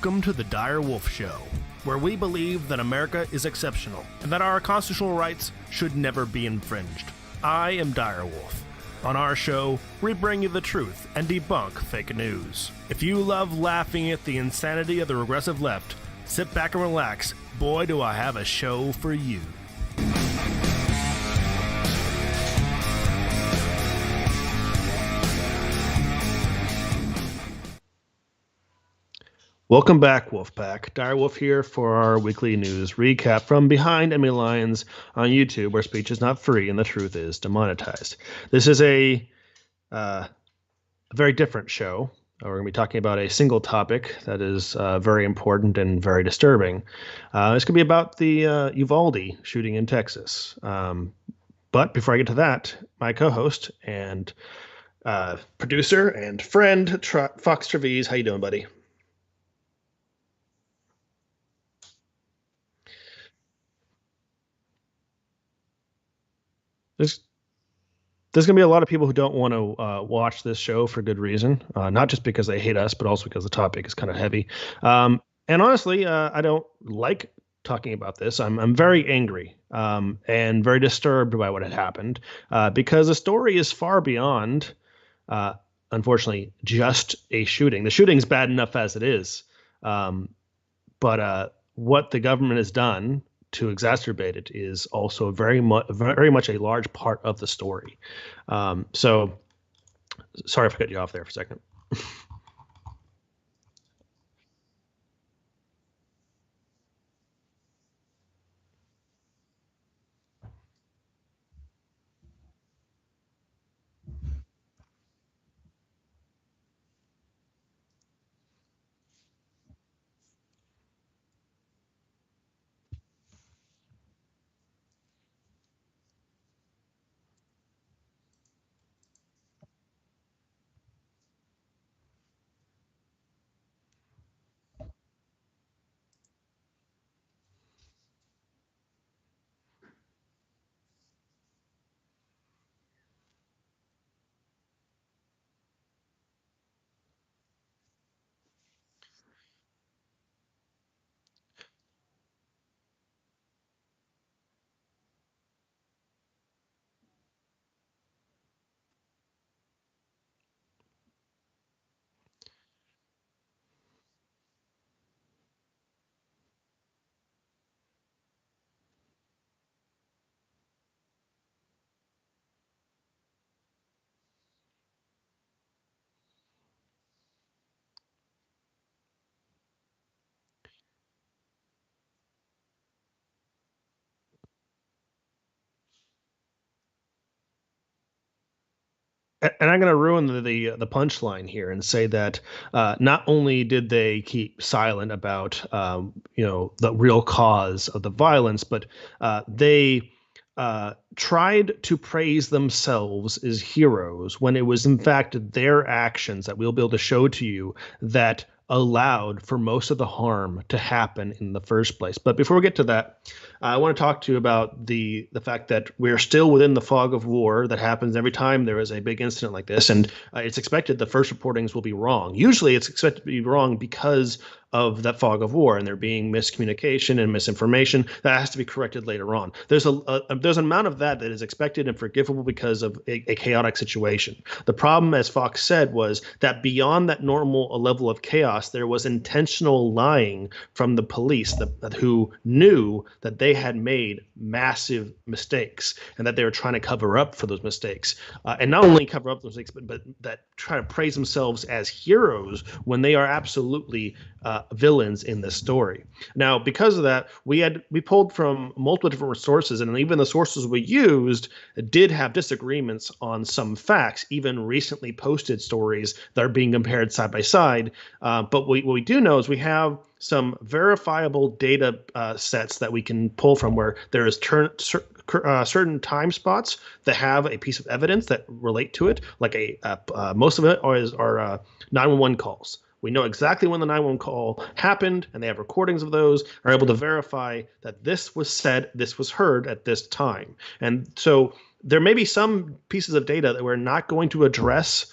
Welcome to the Dire Wolf Show, where we believe that America is exceptional and that our constitutional rights should never be infringed. I am Dire Wolf. On our show, we bring you the truth and debunk fake news. If you love laughing at the insanity of the regressive left, sit back and relax. Boy, do I have a show for you. Welcome back, Wolfpack. Dire Wolf here for our weekly news recap from behind enemy lines on YouTube, where speech is not free and the truth is demonetized. This is a very different show. We're going to be talking about a single topic that is very important and very disturbing. It's going to be about the Uvalde shooting in Texas. But before I get to that, my co-host and producer and friend, Fox Trevize, how you doing, buddy? There's going to be a lot of people who don't want to watch this show for good reason, not just because they hate us, but also because the topic is kind of heavy. And honestly, I don't like talking about this. I'm very angry and very disturbed by what had happened because the story is far beyond, unfortunately, just a shooting. The shooting's bad enough as it is, but what the government has done to exacerbate it is also very much a large part of the story. So sorry if I cut you off there for a second. And I'm going to ruin the punchline here and say that not only did they keep silent about the real cause of the violence, but they tried to praise themselves as heroes when it was in fact their actions that we'll be able to show to you that allowed for most of the harm to happen in the first place. But before we get to that, I want to talk to you about the fact that we're still within the fog of war that happens every time there is a big incident like this. And it's expected the first reportings will be wrong. Usually it's expected to be wrong because of that fog of war and there being miscommunication and misinformation that has to be corrected later on. There's an amount of that is expected and forgivable because of a chaotic situation. The problem, as Fox said, was that beyond that normal level of chaos, there was intentional lying from the police who knew that they had made massive mistakes and that they were trying to cover up for those mistakes. And not only cover up those mistakes, but that try to praise themselves as heroes when they are absolutely villains in this story. Now, because of that, we pulled from multiple different sources, and even the sources we used did have disagreements on some facts, even recently posted stories that are being compared side by side. But what we do know is we have some verifiable data sets that we can pull from where there is certain time spots that have a piece of evidence that relate to it, like most of it are 911 calls. We know exactly when the 911 call happened, and they have recordings of those, are able to verify that this was said, this was heard at this time. And so there may be some pieces of data that we're not going to address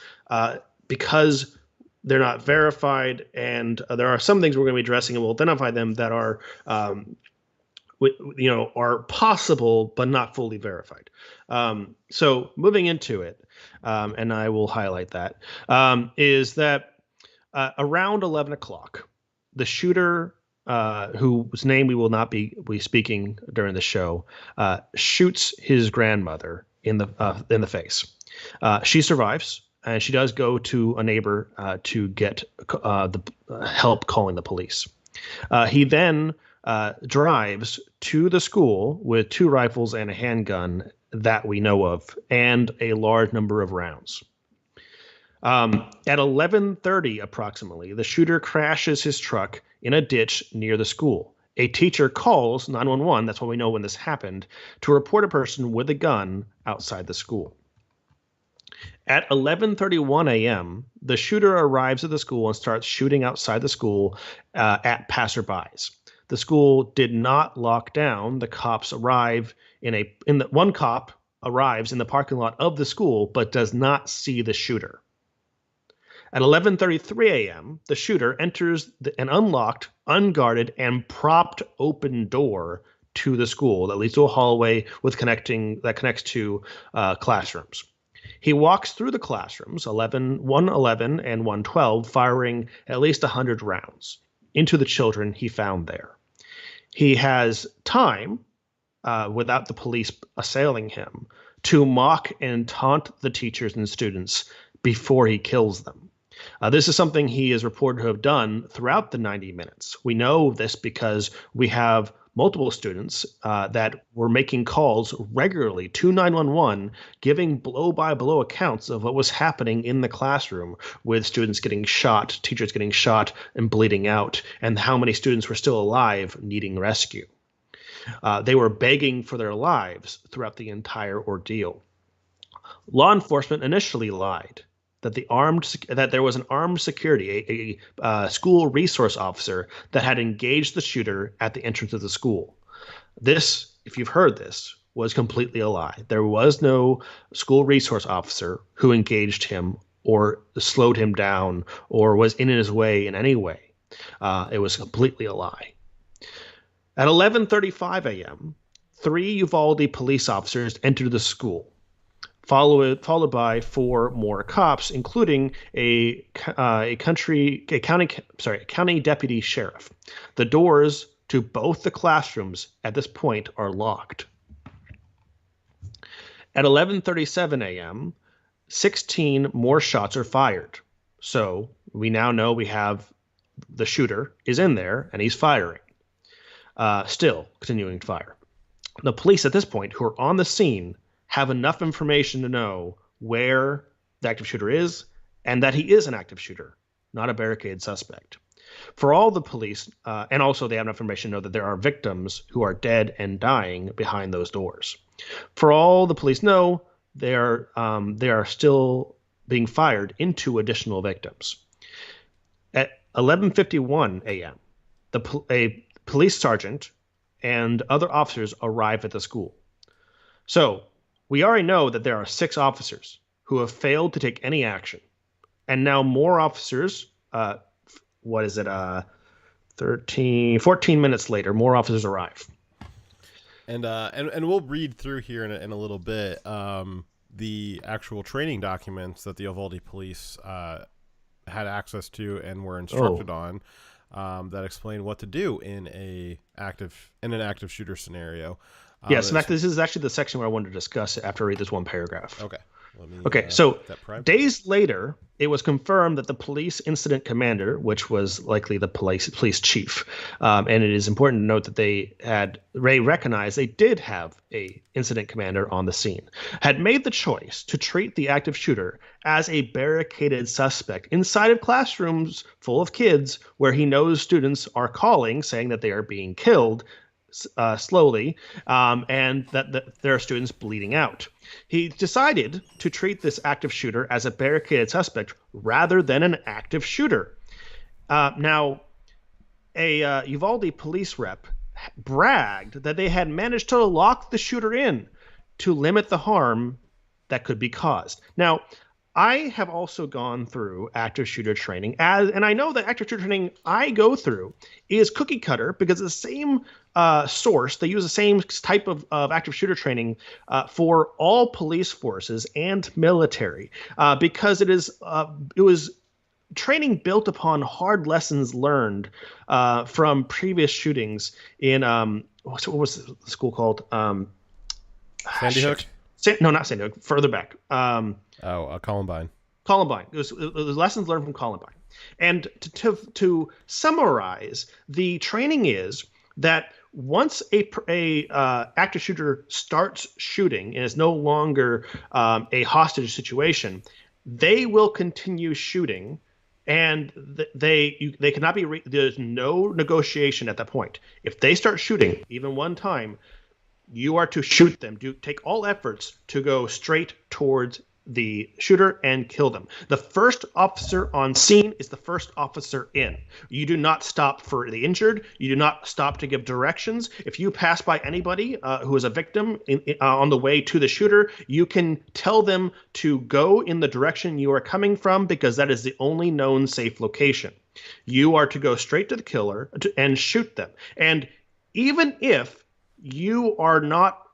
because they're not verified, and there are some things we're going to be addressing, and we'll identify them that are are possible but not fully verified. So moving into it, and I will highlight that, is that around 11 o'clock, the shooter, whose name we will not be speaking during the show, shoots his grandmother in the face. She survives, and she does go to a neighbor to get the help calling the police. He then drives to the school with 2 rifles and a handgun that we know of, and a large number of rounds. At 11:30 approximately, the shooter crashes his truck in a ditch near the school. A teacher calls 911, that's why we know when this happened, to report a person with a gun outside the school. At 11:31 a.m., the shooter arrives at the school and starts shooting outside the school at passerbys. The school did not lock down. The cops arrive one cop arrives in the parking lot of the school but does not see the shooter. At 11:33 a.m., the shooter enters an unlocked, unguarded, and propped open door to the school that leads to a hallway that connects to classrooms. He walks through the classrooms, 111 and 112, firing at least 100 rounds into the children he found there. He has time, without the police assailing him, to mock and taunt the teachers and students before he kills them. This is something he is reported to have done throughout the 90 minutes. We know this because we have multiple students that were making calls regularly to 911, giving blow-by-blow accounts of what was happening in the classroom, with students getting shot, teachers getting shot and bleeding out, and how many students were still alive needing rescue. They were begging for their lives throughout the entire ordeal. Law enforcement initially lied that there was an armed security, a school resource officer that had engaged the shooter at the entrance of the school. This, if you've heard this, was completely a lie. There was no school resource officer who engaged him or slowed him down or was in his way in any way. It was completely a lie. At 11:35 a.m., 3 Uvalde police officers entered the school, followed by 4 more cops, including a county deputy sheriff. The doors to both the classrooms at this point are locked. At 11:37 a.m., 16 more shots are fired. So we now know we have the shooter is in there and he's firing. Still continuing to fire. The police at this point, who are on the scene, have enough information to know where the active shooter is and that he is an active shooter, not a barricade suspect. For all the police, and also they have enough information to know that there are victims who are dead and dying behind those doors. For all the police know, they are still being fired into additional victims. At 11:51 a.m., a police sergeant and other officers arrive at the school. So we already know that there are 6 officers who have failed to take any action. And now more officers, 14 minutes later, more officers arrive. And we'll read through here in a little bit the actual training documents that the Uvalde police had access to and were instructed on, that explain what to do in an active shooter scenario. Yes, in fact, this is actually the section where I wanted to discuss after I read this one paragraph. Okay. So days later, it was confirmed that the police incident commander, which was likely the police chief, and it is important to note that Ray recognized they did have a incident commander on the scene, had made the choice to treat the active shooter as a barricaded suspect inside of classrooms full of kids where he knows students are calling, saying that they are being killed slowly, and that there are students bleeding out. He decided to treat this active shooter as a barricaded suspect rather than an active shooter. Now, a Uvalde police rep bragged that they had managed to lock the shooter in to limit the harm that could be caused. Now, I have also gone through active shooter training, and I know that active shooter training I go through is cookie cutter because it's the same source. They use the same type of active shooter training for all police forces and military because it was training built upon hard lessons learned from previous shootings in what was the school called? Sandy Hook? No, not Sandy Hook. Further back. Columbine. Columbine. It was lessons learned from Columbine. And to summarize, the training is that once a active shooter starts shooting and is no longer a hostage situation, they will continue shooting, and they cannot be. There's no negotiation at that point. If they start shooting even one time, you are to shoot them. Take all efforts to go straight towards the shooter and kill them. The first officer on scene is the first officer in. You do not stop for the injured. You do not stop to give directions. If you pass by anybody who is a victim on the way to the shooter, you can tell them to go in the direction you are coming from because that is the only known safe location. You are to go straight to the killer and shoot them. And even if you are not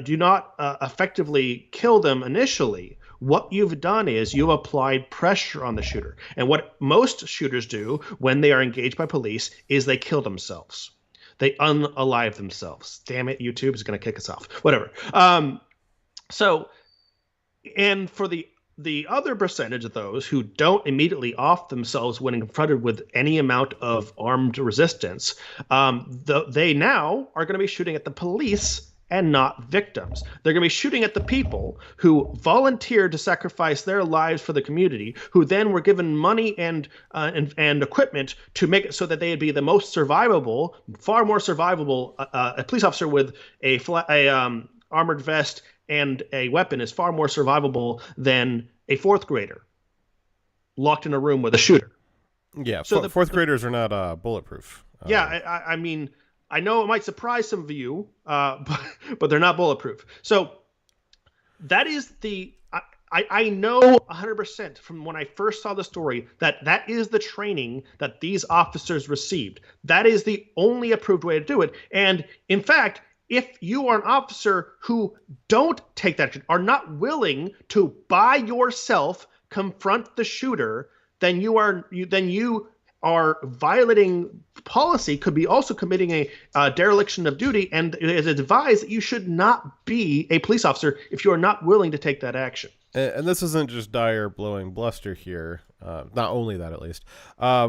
do not effectively kill them initially, what you've done is you've applied pressure on the shooter. And what most shooters do when they are engaged by police is they kill themselves. They unalive themselves. Damn it, YouTube is going to kick us off. Whatever. And for the other percentage of those who don't immediately off themselves when confronted with any amount of armed resistance, they now are going to be shooting at the police and not victims. They're going to be shooting at the people who volunteered to sacrifice their lives for the community, who then were given money and equipment to make it so that they'd be the most survivable, far more survivable. A police officer with a armored vest and a weapon is far more survivable than a fourth grader locked in a room with a shooter. Yeah, so fourth graders are not bulletproof. Yeah, I mean, I know it might surprise some of you, but they're not bulletproof. So that is I know 100% from when I first saw the story that is the training that these officers received. That is the only approved way to do it. And in fact, if you are an officer who don't take that, are not willing to by yourself confront the shooter, then you are violating policy, could be also committing a dereliction of duty, and it is advised that you should not be a police officer if you are not willing to take that action. And this isn't just Dyer blowing bluster here. Not only that, at least.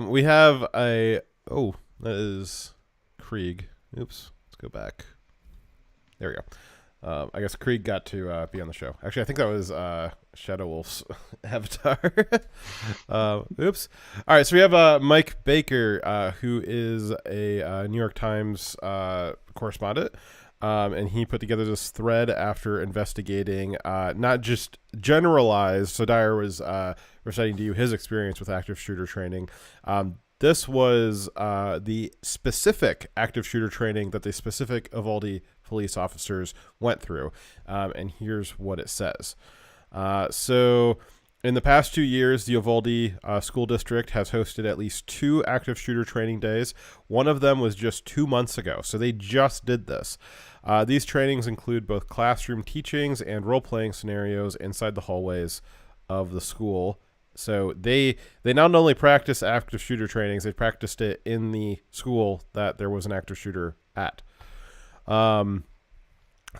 We have that is Krieg. Oops, let's go back. There we go. I guess Krieg got to be on the show. Actually, I think that was Shadow Wolf's avatar. Oops. All right, so we have Mike Baker, who is a New York Times correspondent, and he put together this thread after investigating not just generalized. So Dyer was reciting to you his experience with active shooter training. This was the specific active shooter training that the specific Uvalde police officers went through. And here's what it says. So in the past 2 years, the Uvalde school district has hosted at least 2 active shooter training days. One of them was just 2 months ago. So they just did this. These trainings include both classroom teachings and role-playing scenarios inside the hallways of the school. So they not only practice active shooter trainings, they practiced it in the school that there was an active shooter at.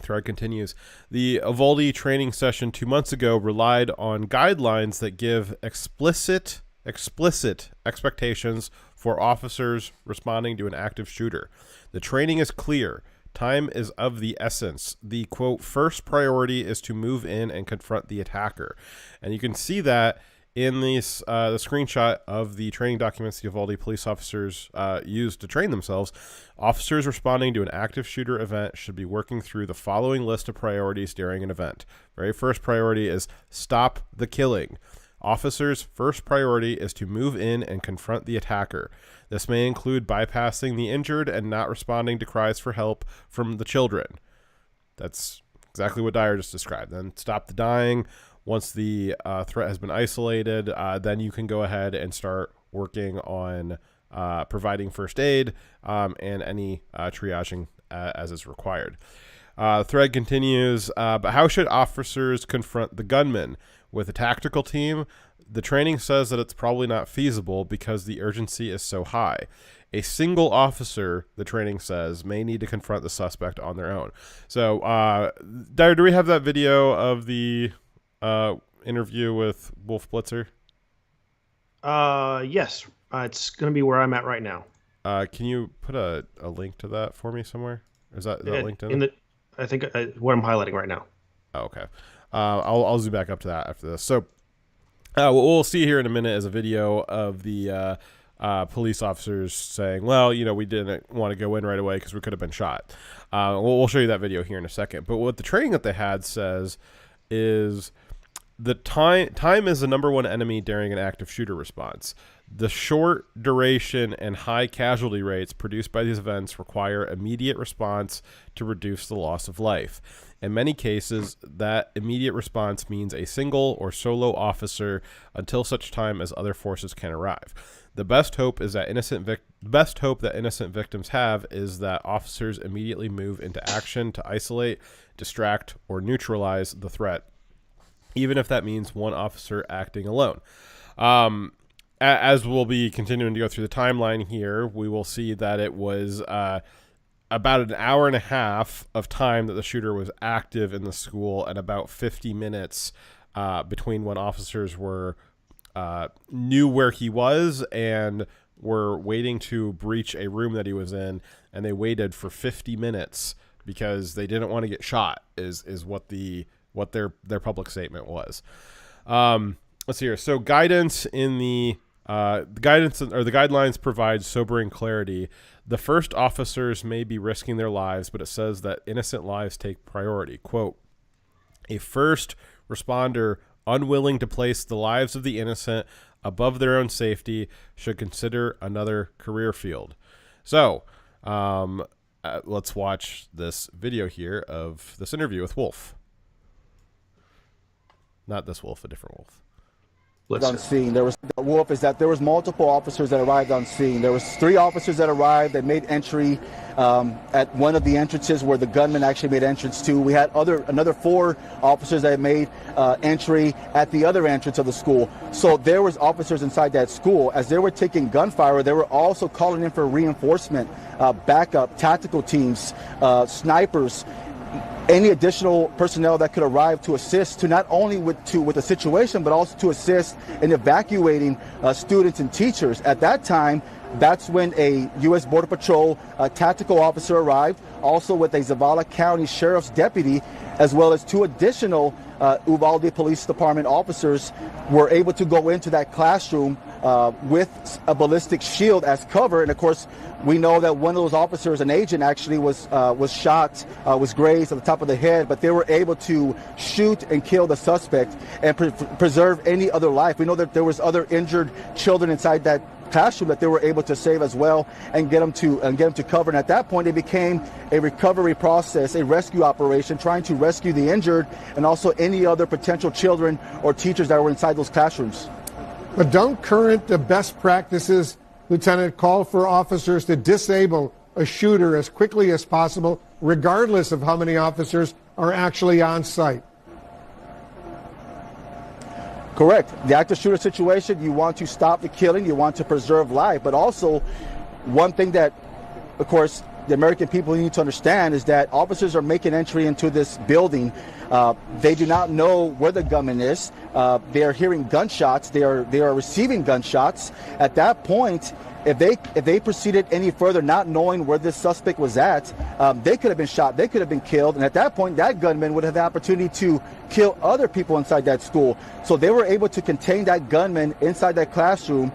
Thread continues. The Uvalde training session 2 months ago relied on guidelines that give explicit expectations for officers responding to an active shooter. The training is clear. Time is of the essence. The, quote, first priority is to move in and confront the attacker. And you can see that in the screenshot of the training documents the Uvalde police officers used to train themselves. Officers responding to an active shooter event should be working through the following list of priorities during an event. Very first priority is stop the killing. Officers' first priority is to move in and confront the attacker. This may include bypassing the injured and not responding to cries for help from the children. That's exactly what Dyer just described. Then stop the dying. Once the threat has been isolated, then you can go ahead and start working on providing first aid and any triaging as is required. Thread continues, but how should officers confront the gunman? With a tactical team, the training says that it's probably not feasible because the urgency is so high. A single officer, the training says, may need to confront the suspect on their own. So, Dyer, do we have that video of the interview with Wolf Blitzer? Yes. It's going to be where I'm at right now. Can you put a link to that for me somewhere? Is that linked in? I think what I'm highlighting right now. Oh, okay. I'll zoom back up to that after this. So what we'll see here in a minute is a video of the police officers saying, well, we didn't want to go in right away because we could have been shot. We'll show you that video here in a second. But what the training that they had says is the time is the number one enemy during an active shooter response. The short duration and high casualty rates produced by these events require immediate response to reduce the loss of life. In many cases, that immediate response means a single or solo officer until such time as other forces can arrive. The best hope that innocent victims have is that officers immediately move into action to isolate, distract, or neutralize the threat, even if that means one officer acting alone. As we'll be continuing to go through the timeline here, we will see that it was about an hour and a half of time that the shooter was active in the school, and about 50 minutes between when officers were knew where he was and were waiting to breach a room that he was in, and they waited for 50 minutes because they didn't want to get shot. Is what their public statement was. Let's see here. So guidance in the guidelines provide sobering clarity. The first officers may be risking their lives, but it says that innocent lives take priority. Quote, a first responder unwilling to place the lives of the innocent above their own safety should consider another career field. So let's watch this video here of this interview with Wolf. Not this Wolf, a different Wolf. On scene. There was multiple officers that arrived on scene. There was 3 officers that arrived that made entry at one of the entrances where the gunman actually made entrance to. We had another 4 officers that made entry at the other entrance of the school. So there was officers inside that school. As they were taking gunfire, they were also calling in for reinforcement, backup, tactical teams, snipers, any additional personnel that could arrive to assist to not only with the situation, but also to assist in evacuating students and teachers. At that time, that's when a U.S. Border Patrol tactical officer arrived, also with a Zavala County Sheriff's deputy, as well as 2 additional Uvalde Police Department officers were able to go into that classroom with a ballistic shield as cover. And of course, we know that one of those officers, an agent, actually was shot, was grazed at the top of the head, but they were able to shoot and kill the suspect and preserve any other life. We know that there was other injured children inside that classroom that they were able to save as well and get them to cover. And at that point, it became a recovery process, a rescue operation, trying to rescue the injured and also any other potential children or teachers that were inside those classrooms. But don't current best practices, Lieutenant, call for officers to disable a shooter as quickly as possible, regardless of how many officers are actually on site? Correct. The active shooter situation, you want to stop the killing, you want to preserve life, but also one thing that, of course, the American people need to understand is that officers are making entry into this building. They do not know where the gunman is. They are hearing gunshots. They are receiving gunshots. At that point, if they proceeded any further, not knowing where this suspect was at, they could have been shot. They could have been killed. And at that point, that gunman would have the opportunity to kill other people inside that school. So they were able to contain that gunman inside that classroom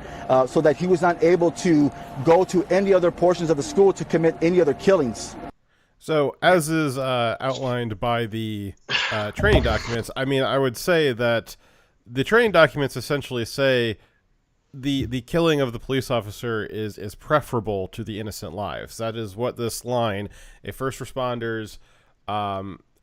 so that he was not able to go to any other portions of the school to commit any other killings. So as is outlined by the training documents, I mean, I would say that the training documents essentially say the killing of the police officer is preferable to the innocent lives. That is what this line, a first responder's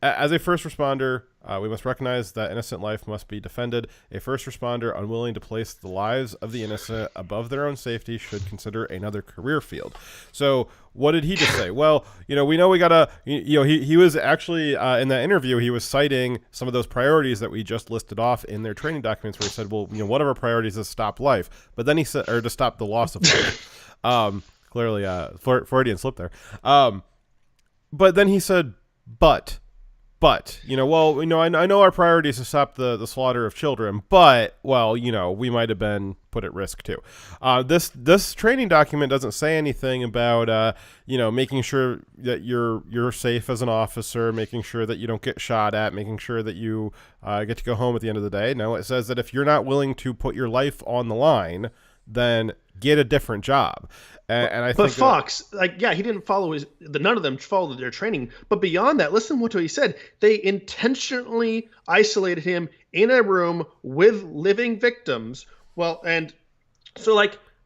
As a first responder, we must recognize that innocent life must be defended. A first responder unwilling to place the lives of the innocent above their own safety should consider another career field. So what did he just say? Well, we know we gotta, he was actually in that interview, he was citing some of those priorities that we just listed off in their training documents, where he said, well, one of our priorities is to stop life, but then he said, or to stop the loss of life. Clearly, Freudian slip there. But then he said, but, I know our priority is to stop the slaughter of children, but, well, we might have been put at risk too. This training document doesn't say anything about, making sure that you're safe as an officer, making sure that you don't get shot at, making sure that you get to go home at the end of the day. No, it says that if you're not willing to put your life on the line, then get a different job. And I think Fox, he didn't follow none of them followed their training. But beyond that, listen to what he said. They intentionally isolated him in a room with living victims. Well, and so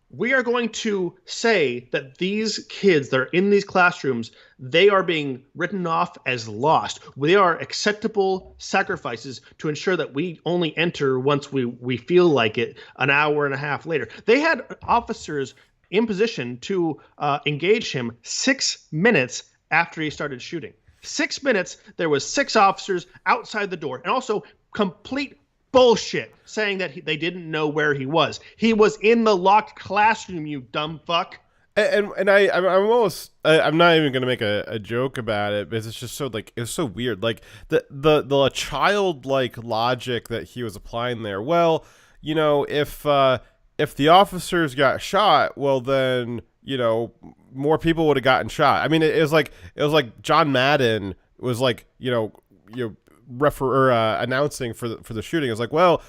we are going to say that these kids that are in these classrooms, they are being written off as lost. They are acceptable sacrifices to ensure that we only enter once we feel like it an hour and a half later. They had officers in position to engage him 6 minutes after he started shooting. 6 minutes, there was 6 officers outside the door, and also complete bullshit saying that they didn't know where he was. He was in the locked classroom, you dumb fuck. And I'm not even gonna make a joke about it, because it's just so it's so weird. The childlike logic that he was applying there. Well, if the officers got shot, well then, more people would have gotten shot. I mean, it was like John Madden was announcing for the shooting. It's like, well,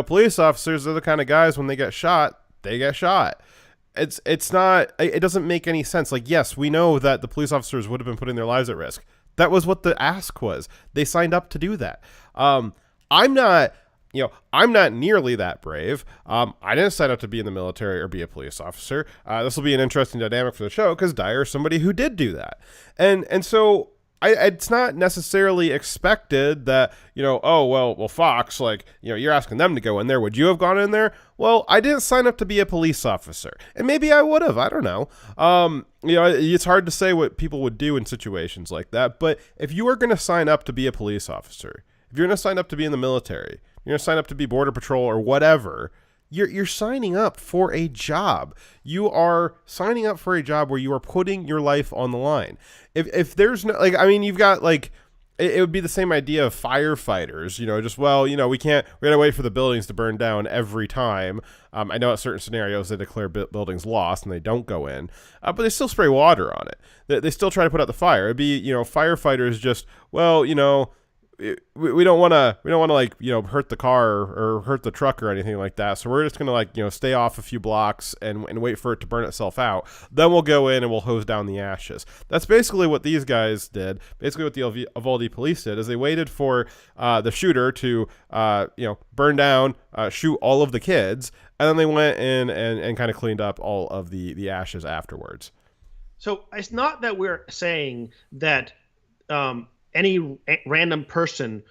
police officers are the kind of guys, when they get shot, they get shot. It's not, it doesn't make any sense. Yes, we know that the police officers would have been putting their lives at risk. That was what the ask was. They signed up to do that. I'm not nearly that brave. I didn't sign up to be in the military or be a police officer. This will be an interesting dynamic for the show, because Dyer is somebody who did do that. And so it's not necessarily expected that, Fox, you're asking them to go in there. Would you have gone in there? Well, I didn't sign up to be a police officer, and maybe I would have. I don't know. It's hard to say what people would do in situations like that. But if you are going to sign up to be a police officer, if you're going to sign up to be in the military, you're going to sign up to be Border Patrol or whatever, you're signing up for a job. You are signing up for a job where you are putting your life on the line. If there's no, you've got it would be the same idea of firefighters, we gotta wait for the buildings to burn down every time. I know at certain scenarios they declare buildings lost and they don't go in, but they still spray water on it. They still try to put out the fire. It'd be, firefighters just, we don't want to hurt the car or hurt the truck or anything like that. So we're just going to stay off a few blocks and wait for it to burn itself out. Then we'll go in and we'll hose down the ashes. That's basically what these guys did. Basically what the Uvalde police did is they waited for the shooter to burn down, shoot all of the kids, and then they went in and kind of cleaned up all of the ashes afterwards. So it's not that we're saying that any random person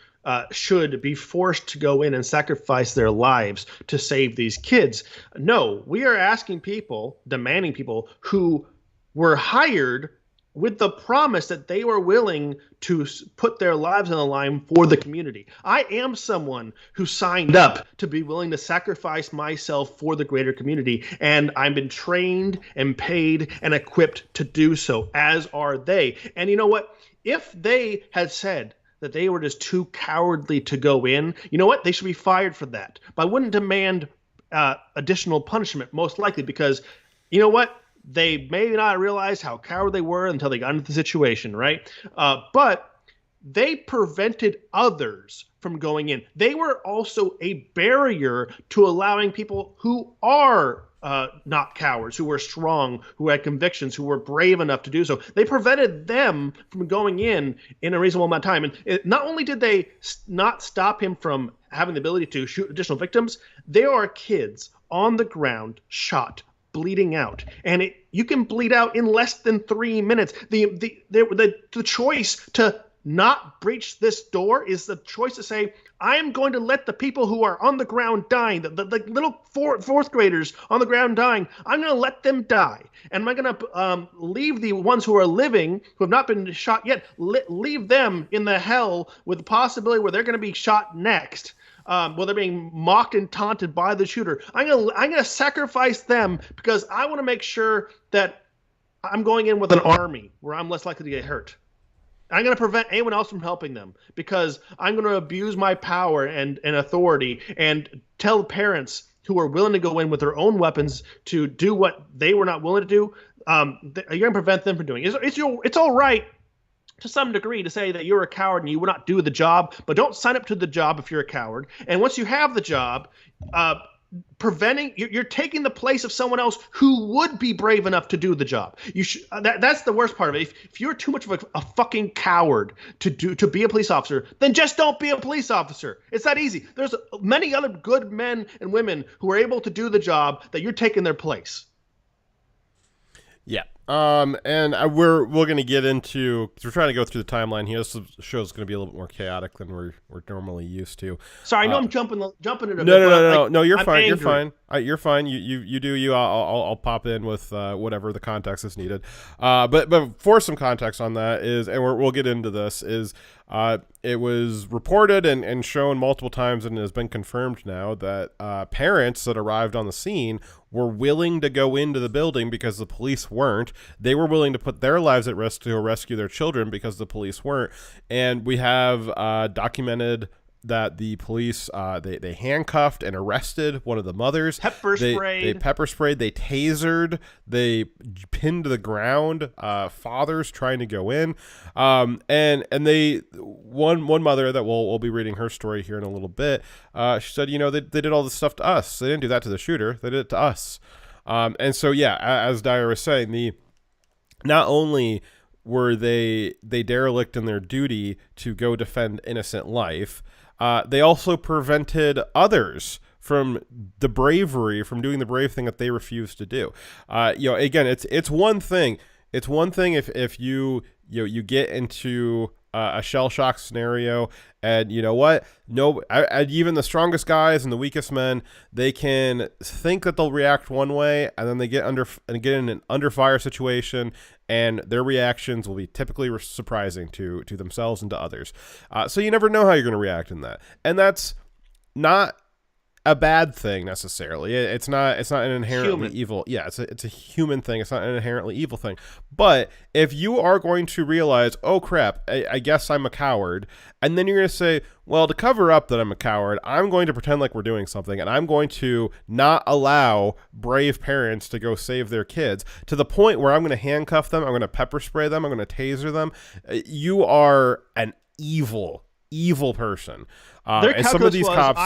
should be forced to go in and sacrifice their lives to save these kids. No, we are asking people, demanding people who were hired with the promise that they were willing to put their lives on the line for the community. I am someone who signed up to be willing to sacrifice myself for the greater community, and I've been trained and paid and equipped to do so, as are they. And you know what? If they had said that they were just too cowardly to go in, you know what? They should be fired for that. But I wouldn't demand additional punishment, most likely, because you know what? They may not realize how coward they were until they got into the situation, right? But they prevented others from going in. They were also a barrier to allowing people who are not cowards, who were strong, who had convictions, who were brave enough to do so. They prevented them from going in a reasonable amount of time. And not only did they not stop him from having the ability to shoot additional victims, there are kids on the ground shot, bleeding out, and you can bleed out in less than 3 minutes. The choice to not breach this door is the choice to say, I am going to let the people who are on the ground dying, the little fourth graders on the ground dying, I'm going to let them die. And I'm going to leave the ones who are living, who have not been shot yet, leave them in the hell with the possibility where they're going to be shot next. Well, they're being mocked and taunted by the shooter. I'm gonna sacrifice them because I want to make sure that I'm going in with an army where I'm less likely to get hurt. I'm going to prevent anyone else from helping them because I'm going to abuse my power and authority and tell parents who are willing to go in with their own weapons to do what they were not willing to do. You're going to prevent them from doing it. It's all right to some degree to say that you're a coward and you would not do the job, but don't sign up to the job if you're a coward. And once you have the job, you're taking the place of someone else who would be brave enough to do the job. That's the worst part of it. If you're too much of a fucking coward to be a police officer, then just don't be a police officer. It's that easy. There's many other good men and women who are able to do the job that you're taking their place. Yeah. And we're going to get into, because we're trying to go through the timeline here. This show is going to be a little bit more chaotic than we're normally used to. Sorry, I know I'm jumping in a bit. No. You're fine. Angry. You're fine. You're fine. You do you. I'll pop in with whatever the context is needed. But for some context on that is, and we'll get into this, is it was reported and shown multiple times and has been confirmed now that parents that arrived on the scene were willing to go into the building because the police weren't. They were willing to put their lives at risk to rescue their children because the police weren't. And we have documented that the police they handcuffed and arrested one of the mothers. They pepper sprayed, they tasered, they pinned to the ground fathers trying to go in, and they one mother that we'll be reading her story here in a little bit. She said, they did all this stuff to us. They didn't do that to the shooter. They did it to us. And so as Dyer was saying, not only were they derelict in their duty to go defend innocent life, they also prevented others from the bravery, from doing the brave thing that they refused to do. Again, it's one thing. It's one thing if you get into a shell shock scenario, and you know what? Even the strongest guys and the weakest men, they can think that they'll react one way, and then they get in an under fire situation, and their reactions will be typically surprising to themselves and to others. So you never know how you're going to react in that, and that's not a bad thing necessarily. It's not an inherently evil. Yeah, it's a human thing. It's not an inherently evil thing. But if you are going to realize, oh crap, I guess I'm a coward, and then you're going to say, well, to cover up that I'm a coward, I'm going to pretend like we're doing something, and I'm going to not allow brave parents to go save their kids to the point where I'm going to handcuff them, I'm going to pepper spray them, I'm going to taser them. You are an evil person. And some of these cops.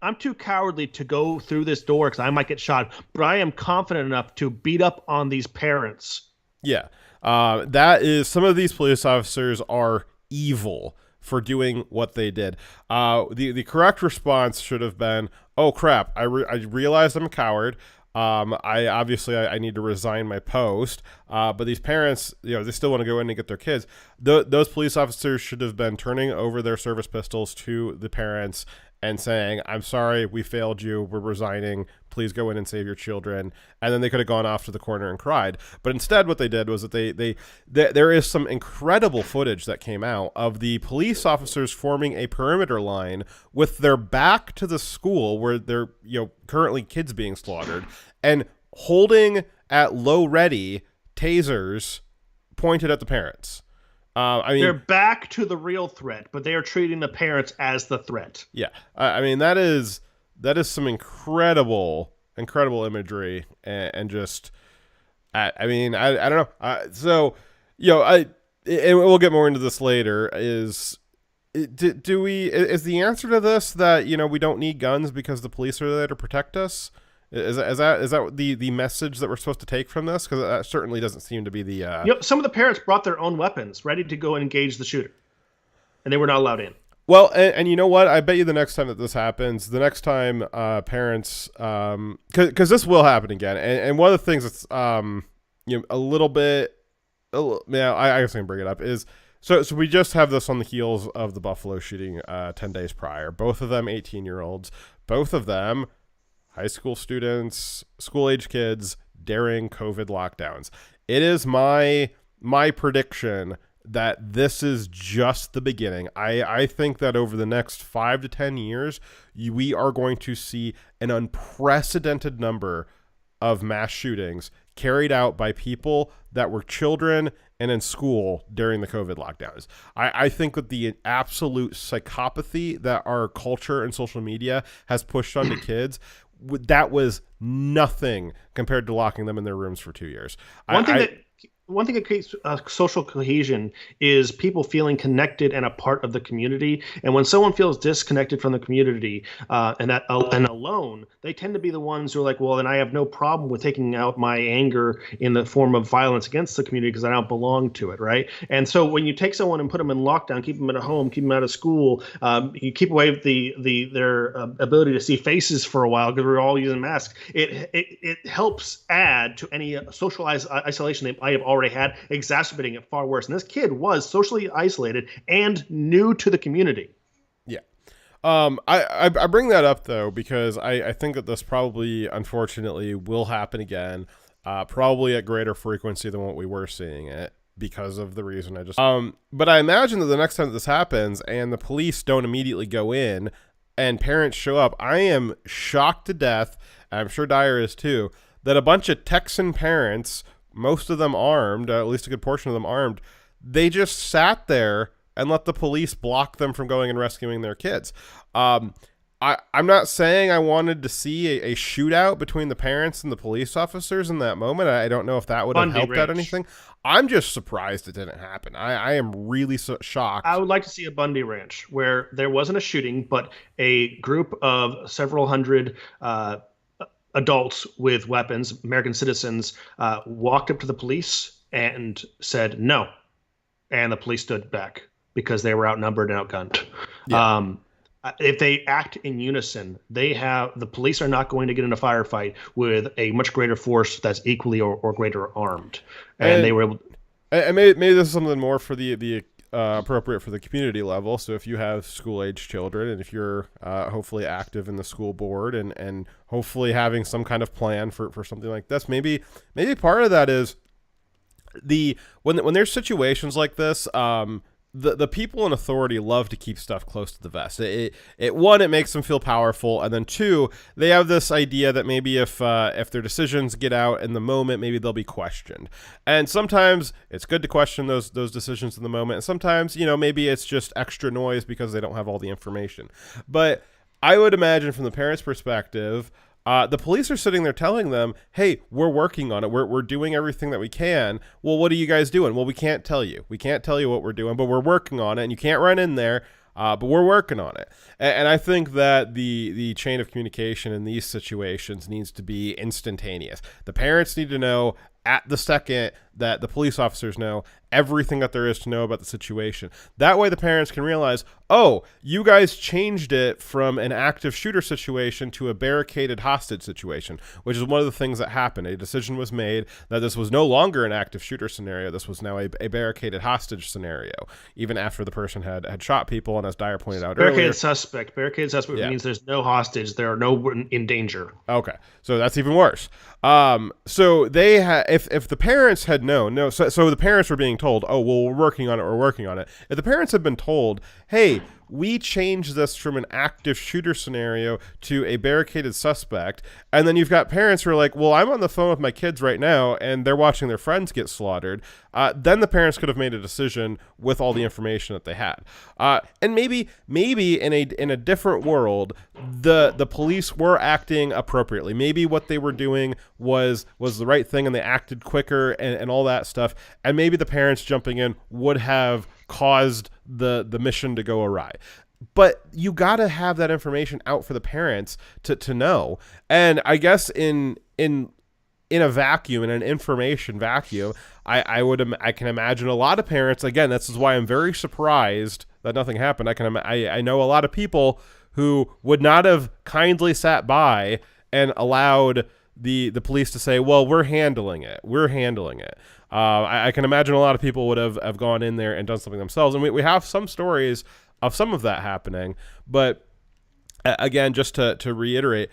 I'm too cowardly to go through this door because I might get shot, but I am confident enough to beat up on these parents. Yeah. That is, some of these police officers are evil for doing what they did. The correct response should have been, oh crap, I realized I'm a coward. I need to resign my post. But these parents, they still want to go in and get their kids. Those police officers should have been turning over their service pistols to the parents and saying, I'm sorry, we failed you, we're resigning, please go in and save your children. And then they could have gone off to the corner and cried. But instead what they did was that there is some incredible footage that came out of the police officers forming a perimeter line with their back to the school where they're, currently kids being slaughtered, and holding at low ready tasers pointed at the parents. They're back to the real threat, but they are treating the parents as the threat. Yeah. That is some incredible imagery and just, I don't know. And we'll get more into this later. Is the answer to this that, we don't need guns because the police are there to protect us? Is that the message that we're supposed to take from this? Because that certainly doesn't seem to be the. Some of the parents brought their own weapons, ready to go and engage the shooter, and they were not allowed in. Well, and you know what? I bet you the next time that this happens, the next time parents, because this will happen again, and one of the things that's I guess I can bring it up is So we just have this on the heels of the Buffalo shooting 10 days prior. Both of them 18-year-olds. Both of them high school students, school-age kids during COVID lockdowns. It is my prediction that this is just the beginning. I think that over the next 5 to 10 years, we are going to see an unprecedented number of mass shootings carried out by people that were children and in school during the COVID lockdowns. I think that the absolute psychopathy that our culture and social media has pushed onto kids, that was nothing compared to locking them in their rooms for 2 years. One thing that creates social cohesion is people feeling connected and a part of the community. And when someone feels disconnected from the community and alone, they tend to be the ones who are like, well, then I have no problem with taking out my anger in the form of violence against the community because I don't belong to it, right? And so when you take someone and put them in lockdown, keep them at home, keep them out of school, you keep away their ability to see faces for a while because we're all using masks. It helps add to any social isolation they might have already had, exacerbating it far worse. And this kid was socially isolated and new to the community. Yeah. I bring that up, though, because I think that this probably, unfortunately, will happen again, probably at greater frequency than what we were seeing it because of the reason I just... But I imagine that the next time that this happens and the police don't immediately go in and parents show up, I am shocked to death, and I'm sure Dyer is too, that a bunch of Texan parents, most of them armed, at least a good portion of them armed, they just sat there and let the police block them from going and rescuing their kids. I'm not saying I wanted to see a shootout between the parents and the police officers in that moment. I don't know if that would have helped out anything. I'm just surprised it didn't happen. I am really shocked. I would like to see a Bundy Ranch where there wasn't a shooting, but a group of several hundred adults with weapons, American citizens, walked up to the police and said no. And the police stood back because they were outnumbered and outgunned. Yeah. If they act in unison, the police are not going to get in a firefight with a much greater force that's equally or greater armed. And they were able. And maybe this is something more for the appropriate for the community level. So if you have school-age children and if you're hopefully active in the school board and hopefully having some kind of plan for something like this, maybe part of that is when there's situations like this, the people in authority love to keep stuff close to the vest. One, it makes them feel powerful, and then two, they have this idea that maybe if their decisions get out in the moment, maybe they'll be questioned. And sometimes it's good to question those decisions in the moment, and sometimes, maybe it's just extra noise because they don't have all the information. But I would imagine from the parents' perspective, the police are sitting there telling them, hey, we're working on it. We're doing everything that we can. Well, what are you guys doing? Well, we can't tell you. We can't tell you what we're doing, but we're working on it, and you can't run in there, but we're working on it. And I think that the chain of communication in these situations needs to be instantaneous. The parents need to know at the second that the police officers know everything that there is to know about the situation. That way the parents can realize, oh, you guys changed it from an active shooter situation to a barricaded hostage situation, which is one of the things that happened. A decision was made that this was no longer an active shooter scenario. This was now a barricaded hostage scenario, even after the person had shot people. And as Dyer pointed out earlier... Barricaded suspect means there's no hostage. There are no in danger. Okay, so that's even worse. So they if the parents had known, so the parents were being told, oh, well, we're working on it. If the parents had been told, hey, we changed this from an active shooter scenario to a barricaded suspect, and then you've got parents who are like, well, I'm on the phone with my kids right now, and they're watching their friends get slaughtered, then the parents could have made a decision with all the information that they had. And maybe in a different world, the police were acting appropriately. Maybe what they were doing was the right thing, and they acted quicker and all that stuff, and maybe the parents jumping in would have caused the mission to go awry. But you got to have that information out for the parents to know. And I guess in a vacuum, in an information vacuum, I can imagine a lot of parents. Again, this is why I'm very surprised that nothing happened. I know a lot of people who would not have kindly sat by and allowed the police to say, well, we're handling it. I can imagine a lot of people would have gone in there and done something themselves. And we have some stories of some of that happening. But again, just to reiterate,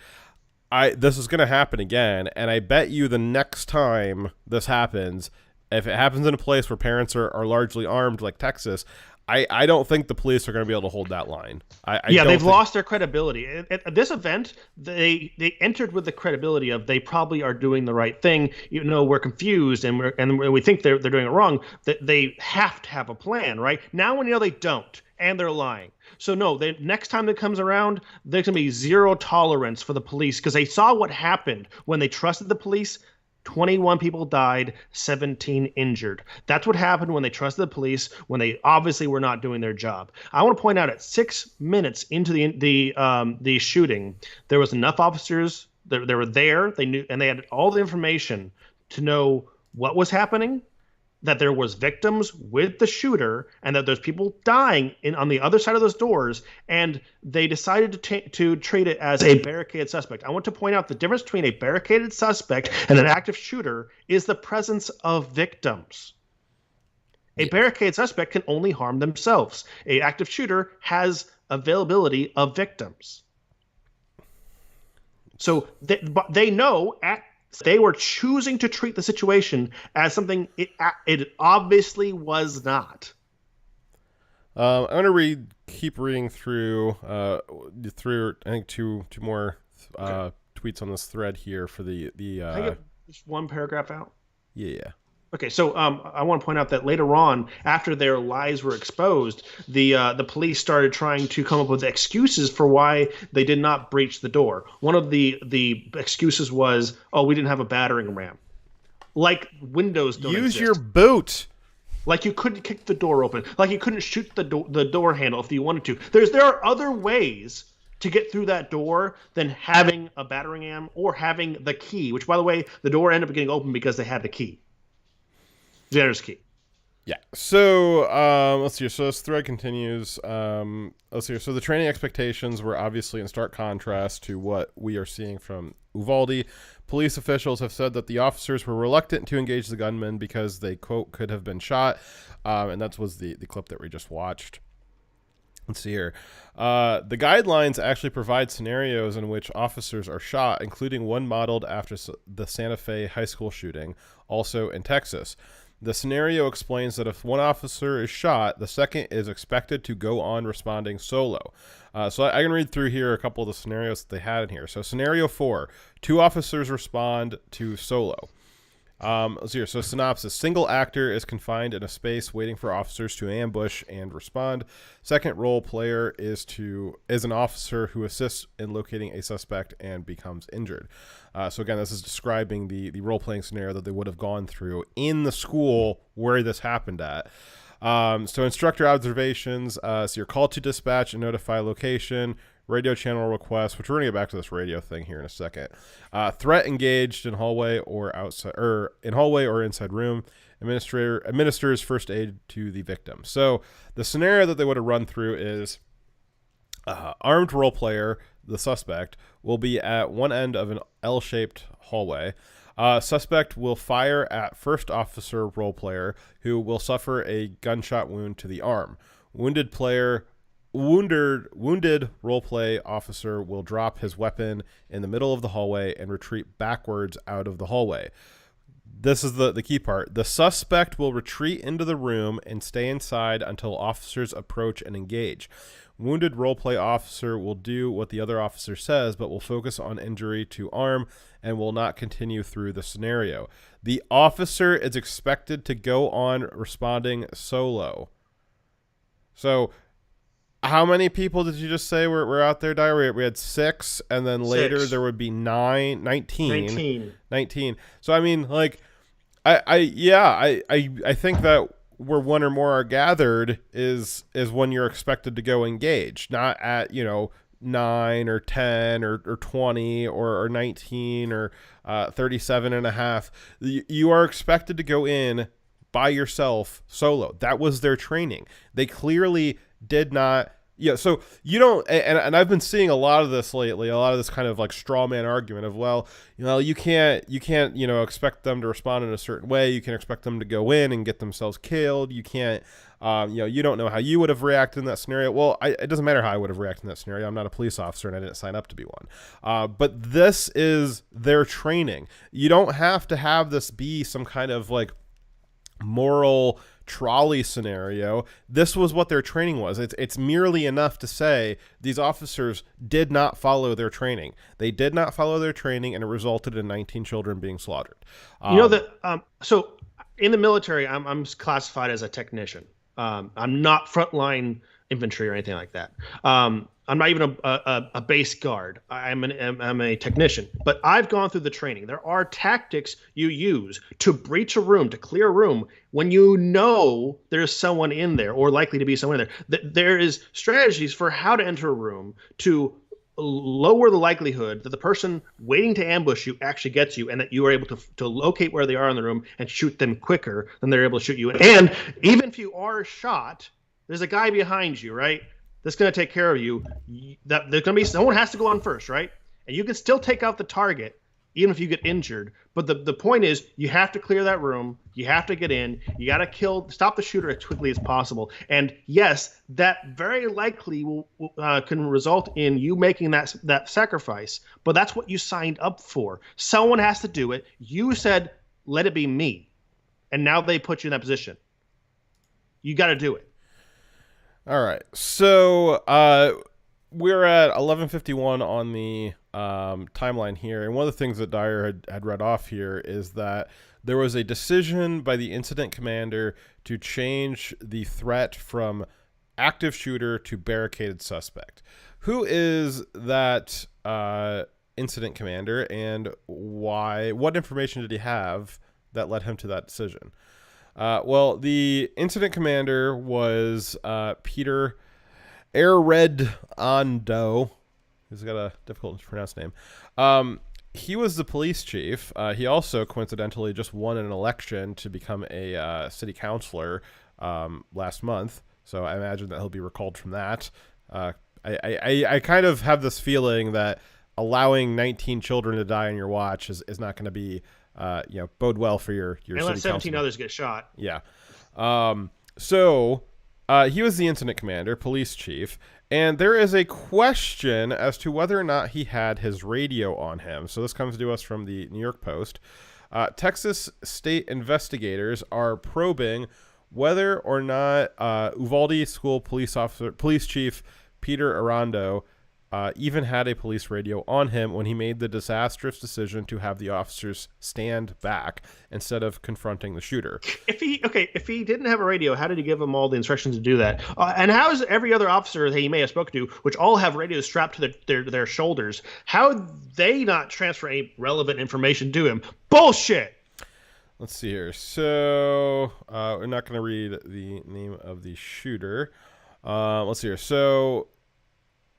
this is going to happen again. And I bet you the next time this happens, if it happens in a place where parents are largely armed like Texas, I don't think the police are going to be able to hold that line. They've lost their credibility. At this event, they entered with the credibility of they probably are doing the right thing. We're confused and we think they're doing it wrong. That they have to have a plan, right? Now when they don't and they're lying. So no, next time that comes around, there's going to be zero tolerance for the police because they saw what happened when they trusted the police. 21 people died, 17 injured. That's what happened when they trusted the police, when they obviously were not doing their job. I want to point out at 6 minutes into the shooting, there was enough officers that they were there. They knew, and they had all the information to know what was happening, that there was victims with the shooter, and that there's people dying on the other side of those doors, and they decided to treat it as a barricaded suspect. I want to point out the difference between a barricaded suspect and an active shooter is the presence of victims. A barricaded suspect can only harm themselves. An active shooter has availability of victims. So they know they were choosing to treat the situation as something it obviously was not. I'm going to keep reading through I think two more tweets on this thread here for the Can I get just one paragraph out? Yeah. Okay, so I want to point out that later on, after their lies were exposed, the police started trying to come up with excuses for why they did not breach the door. One of the excuses was, we didn't have a battering ram. Like windows don't Use exist. your boot. Like you couldn't kick the door open. Like you couldn't shoot the door handle if you wanted to. There are other ways to get through that door than having a battering ram or having the key, which, by the way, the door ended up getting open because they had the key. Janitor's key. Yeah. So let's see. So this thread continues. Let's see. So the training expectations were obviously in stark contrast to what we are seeing from Uvalde. Police officials have said that the officers were reluctant to engage the gunman because they, quote, could have been shot. And that was the clip that we just watched. Let's see here. The guidelines actually provide scenarios in which officers are shot, including one modeled after the Santa Fe high school shooting, also in Texas. The scenario explains that if one officer is shot, the second is expected to go on responding solo. So I can read through here a couple of the scenarios that they had in here. So scenario 4, 2 officers respond to solo. Let's see here. So synopsis: single actor is confined in a space waiting for officers to ambush and respond. Second role player is an officer who assists in locating a suspect and becomes injured. So again, this is describing the role-playing scenario that they would have gone through in the school where this happened at. So instructor observations, so you're called to dispatch and notify location, radio channel request, which we're going to get back to this radio thing here in a second. Threat engaged in hallway or outside, or in hallway or inside room. Administrator administers first aid to the victim. So the scenario that they would have run through is armed role player, the suspect, will be at one end of an L-shaped hallway. Suspect will fire at first officer role player, who will suffer a gunshot wound to the arm. Wounded role play officer will drop his weapon in the middle of the hallway and retreat backwards out of the hallway. This is the key part. The suspect will retreat into the room and stay inside until officers approach and engage. Wounded roleplay officer will do what the other officer says, but will focus on injury to arm and will not continue through the scenario. The officer is expected to go on responding solo. So how many people did you just say were out there, Dyer? We had 6, and then later there would be 19. So, I mean, like, I think that where one or more are gathered is when you're expected to go engage, not at 9 or 10 or 20 or 19 or 37 and a half. You are expected to go in by yourself solo. That was their training. They clearly did not Yeah, so you don't, and I've been seeing a lot of this lately, a lot of this kind of like straw man argument of, well, you can't, expect them to respond in a certain way. You can expect them to go in and get themselves killed. You can't, you don't know how you would have reacted in that scenario. Well, it doesn't matter how I would have reacted in that scenario. I'm not a police officer and I didn't sign up to be one. But this is their training. You don't have to have this be some kind of like moral trolley scenario. This was what their training was. It's merely enough to say these officers did not follow their training. They did not follow their training, and it resulted in 19 children being slaughtered. So in the military, I'm classified as a technician. I'm not frontline infantry or anything like that. I'm not even a base guard. I'm a technician, but I've gone through the training. There are tactics you use to breach a room, to clear a room when you know there's someone in there or likely to be someone in there. There is strategies for how to enter a room to lower the likelihood that the person waiting to ambush you actually gets you, and that you are able to locate where they are in the room and shoot them quicker than they're able to shoot you. And even if you are shot, there's a guy behind you, right? That's going to take care of you. That there's going to be someone has to go on first, right? And you can still take out the target even if you get injured. But the point is, you have to clear that room. You have to get in. You got to stop the shooter as quickly as possible. And yes, that very likely can result in you making that sacrifice. But that's what you signed up for. Someone has to do it. You said, "Let it be me," and now they put you in that position. You got to do it. All right, so we're at 11:51 on the timeline here, and one of the things that Dyer had read off here is that there was a decision by the incident commander to change the threat from active shooter to barricaded suspect. Who is that incident commander, and why? What information did he have that led him to that decision? Well, the incident commander was Peter Arredondo. He's got a difficult to pronounce name. He was the police chief. He also coincidentally just won an election to become a city councilor last month. So I imagine that he'll be recalled from that. I kind of have this feeling that allowing 19 children to die on your watch is not going to be bode well for your unless city 17 councilman. others get shot. Yeah. So he was the incident commander, police chief, and there is a question as to whether or not he had his radio on him. So this comes to us from the New York Post. Texas state investigators are probing whether or not Uvalde School police chief Peter Arredondo even had a police radio on him when he made the disastrous decision to have the officers stand back instead of confronting the shooter. If he didn't have a radio, how did he give them all the instructions to do that? And how is every other officer that he may have spoken to, which all have radios strapped to their shoulders, how they not transfer any relevant information to him? Bullshit! Let's see here. So we're not going to read the name of the shooter. Let's see here. So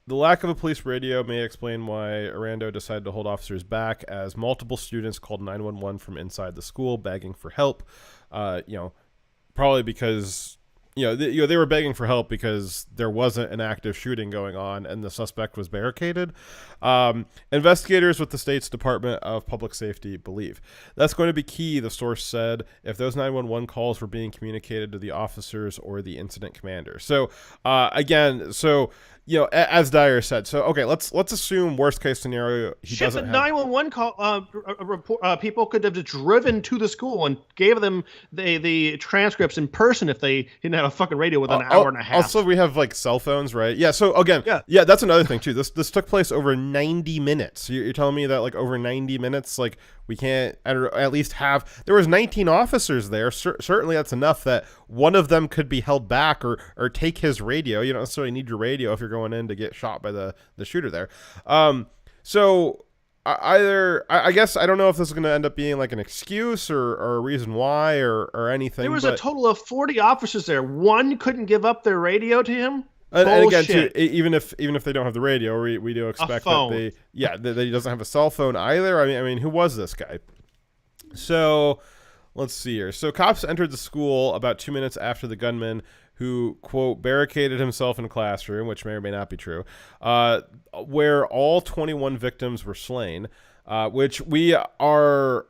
the lack of a police radio may explain why Arredondo decided to hold officers back, as multiple students called 911 from inside the school begging for help. Probably because they were begging for help because there wasn't an active shooting going on and the suspect was barricaded. Investigators with the state's Department of Public Safety believe that's going to be key, the source said, if those 911 calls were being communicated to the officers or the incident commander. So as Dyer said, so okay, let's assume worst case scenario he doesn't have 911 call. People could have driven to the school and gave them the transcripts in person if they didn't have a fucking radio within an hour and a half. Also, we have like cell phones, right? Yeah. So again, yeah, that's another thing too. This took place over 90 minutes. You're telling me that like over 90 minutes, like we can't at least have. There was 19 officers there. Certainly, that's enough that one of them could be held back or take his radio. You don't necessarily need your radio if you're going in to get shot by the shooter there. So I guess I don't know if this is going to end up being like an excuse or a reason why or anything. There was a total of 40 officers there. One couldn't give up their radio to him. And again, too, even if they don't have the radio, we do expect that he doesn't have a cell phone either. I mean, who was this guy? So let's see here. So cops entered the school about 2 minutes after the gunman who, quote, barricaded himself in a classroom, which may or may not be true, where all 21 victims were slain, which we are,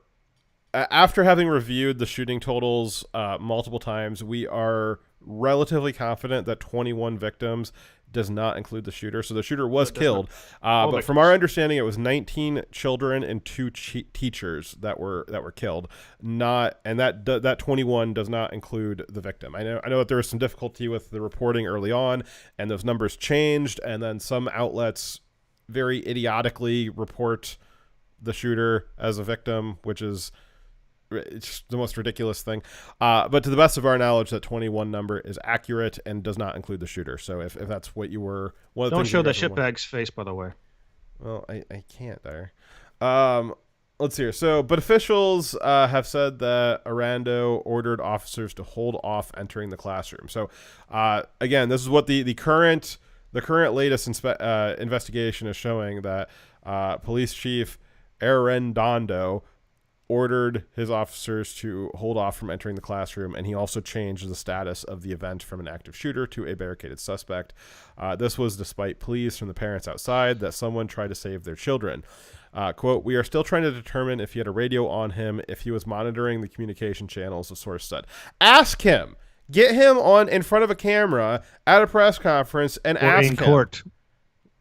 after having reviewed the shooting totals multiple times, we are relatively confident that 21 victims does not include the shooter. So the shooter was killed. But from our understanding, it was 19 children and 2 teachers that were killed. That 21 does not include the victim. I know that there was some difficulty with the reporting early on, and those numbers changed, and then some outlets very idiotically report the shooter as a victim, which is it's the most ridiculous thing. But to the best of our knowledge, that 21 number is accurate and does not include the shooter. So if that's what you were... Don't show the shitbag's face, by the way. Well, I can't there. Let's see here. So, but officials have said that Arando ordered officers to hold off entering the classroom. So, again, this is what the current latest investigation is showing, that Police Chief Arredondo ordered his officers to hold off from entering the classroom, and he also changed the status of the event from an active shooter to a barricaded suspect. This was despite pleas from the parents outside that someone tried to save their children. Quote, "We are still trying to determine if he had a radio on him, if he was monitoring the communication channels," the source said. Ask him. Get him on in front of a camera at a press conference and ask him. In court.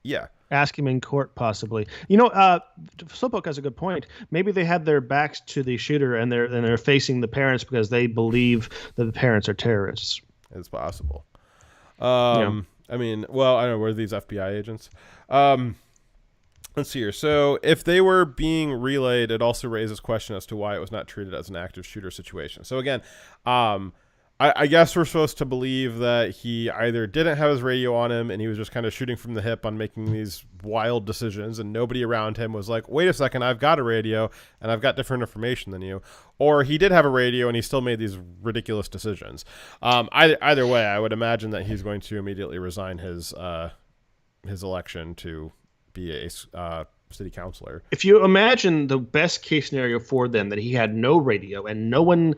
Yeah. Ask him in court, possibly. You know, Slowpoke has a good point. Maybe they had their backs to the shooter and they're facing the parents because they believe that the parents are terrorists. It's possible. Yeah. I mean, well, I don't know. Were these FBI agents? Let's see here. So if they were being relayed, it also raises question as to why it was not treated as an active shooter situation. So again, I guess we're supposed to believe that he either didn't have his radio on him and he was just kind of shooting from the hip on making these wild decisions, and nobody around him was like, wait a second, I've got a radio and I've got different information than you. Or he did have a radio and he still made these ridiculous decisions. Either way, I would imagine that he's going to immediately resign his election to be a city councilor. If you imagine the best case scenario for them, that he had no radio and no one,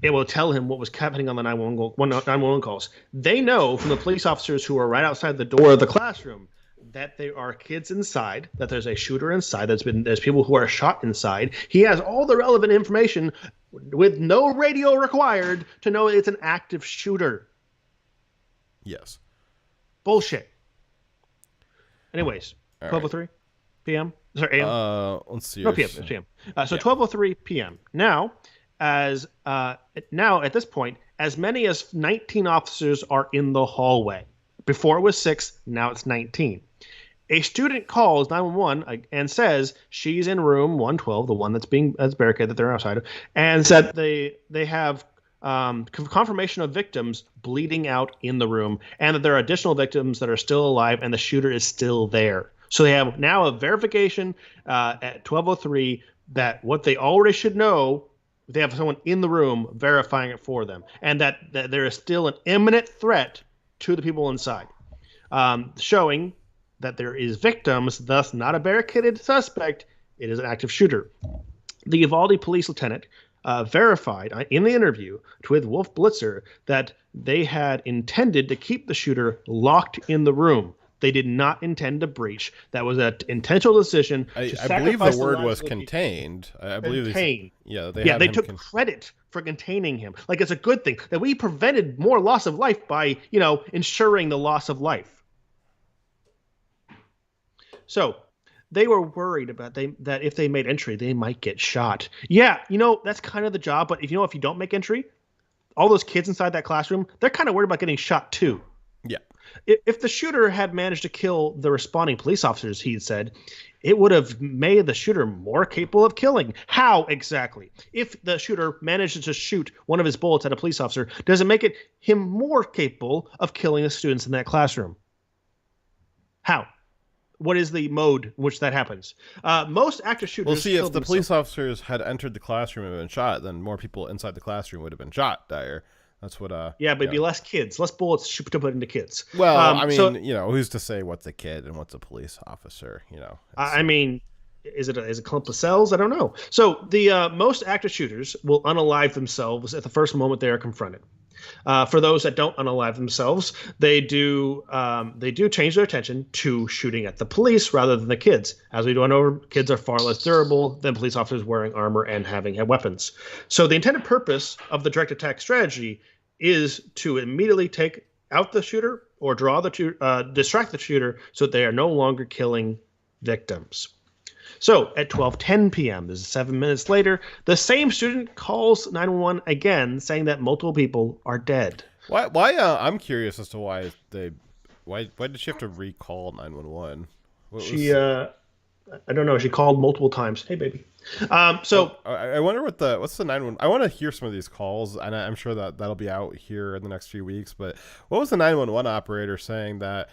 it will tell him what was happening on the 911 calls. They know from the police officers who are right outside the door of the classroom that there are kids inside, that there's a shooter inside, there's people who are shot inside. He has all the relevant information with no radio required to know it's an active shooter. Yes. Bullshit. Anyways, 12:03 p.m. Sorry, a.m. Let's see. No, p.m. It's p.m. So 12:03 p.m. Now at this point, as many as 19 officers are in the hallway. Before it was 6, now it's 19. A student calls 911 and says she's in room 112, the one that's barricaded that they're outside of, and said they have confirmation of victims bleeding out in the room, and that there are additional victims that are still alive and the shooter is still there. So they have now a verification at 12:03 that what they already should know, they have someone in the room verifying it for them, and that there is still an imminent threat to the people inside, showing that there is victims, thus not a barricaded suspect. It is an active shooter. The Uvalde police lieutenant verified in the interview with Wolf Blitzer that they had intended to keep the shooter locked in the room. They did not intend to breach. That was an intentional decision. I believe the word was contained. I believe contained. They took credit for containing him. Like, it's a good thing that we prevented more loss of life by, ensuring the loss of life. So they were worried about that if they made entry, they might get shot. Yeah, that's kind of the job. But if you don't make entry, all those kids inside that classroom, they're kind of worried about getting shot too. Yeah. If the shooter had managed to kill the responding police officers, he said, it would have made the shooter more capable of killing. How exactly? If the shooter manages to shoot one of his bullets at a police officer, does it make him more capable of killing the students in that classroom? How? What is the mode in which that happens? Most active shooters... Well, see, if the police officers had entered the classroom and been shot, then more people inside the classroom would have been shot, Dyer. That's what. Yeah, but it'd be less kids, less bullets to put into kids. Well, I mean, who's to say what's a kid and what's a police officer? I mean, is it a clump of cells? I don't know. So the most active shooters will unalive themselves at the first moment they are confronted. For those that don't unalive themselves, they do change their attention to shooting at the police rather than the kids. As we went over, kids are far less durable than police officers wearing armor and having weapons. So the intended purpose of the direct attack strategy is to immediately take out the shooter or distract the shooter so that they are no longer killing victims. So at 12:10 p.m., this is 7 minutes later, the same student calls 911 again, saying that multiple people are dead. Why? I'm curious as to why did she have to recall 911? I don't know. She called multiple times. Hey, baby. I wonder what's the 911. I want to hear some of these calls, and I'm sure that'll be out here in the next few weeks. But what was the 911 operator saying that?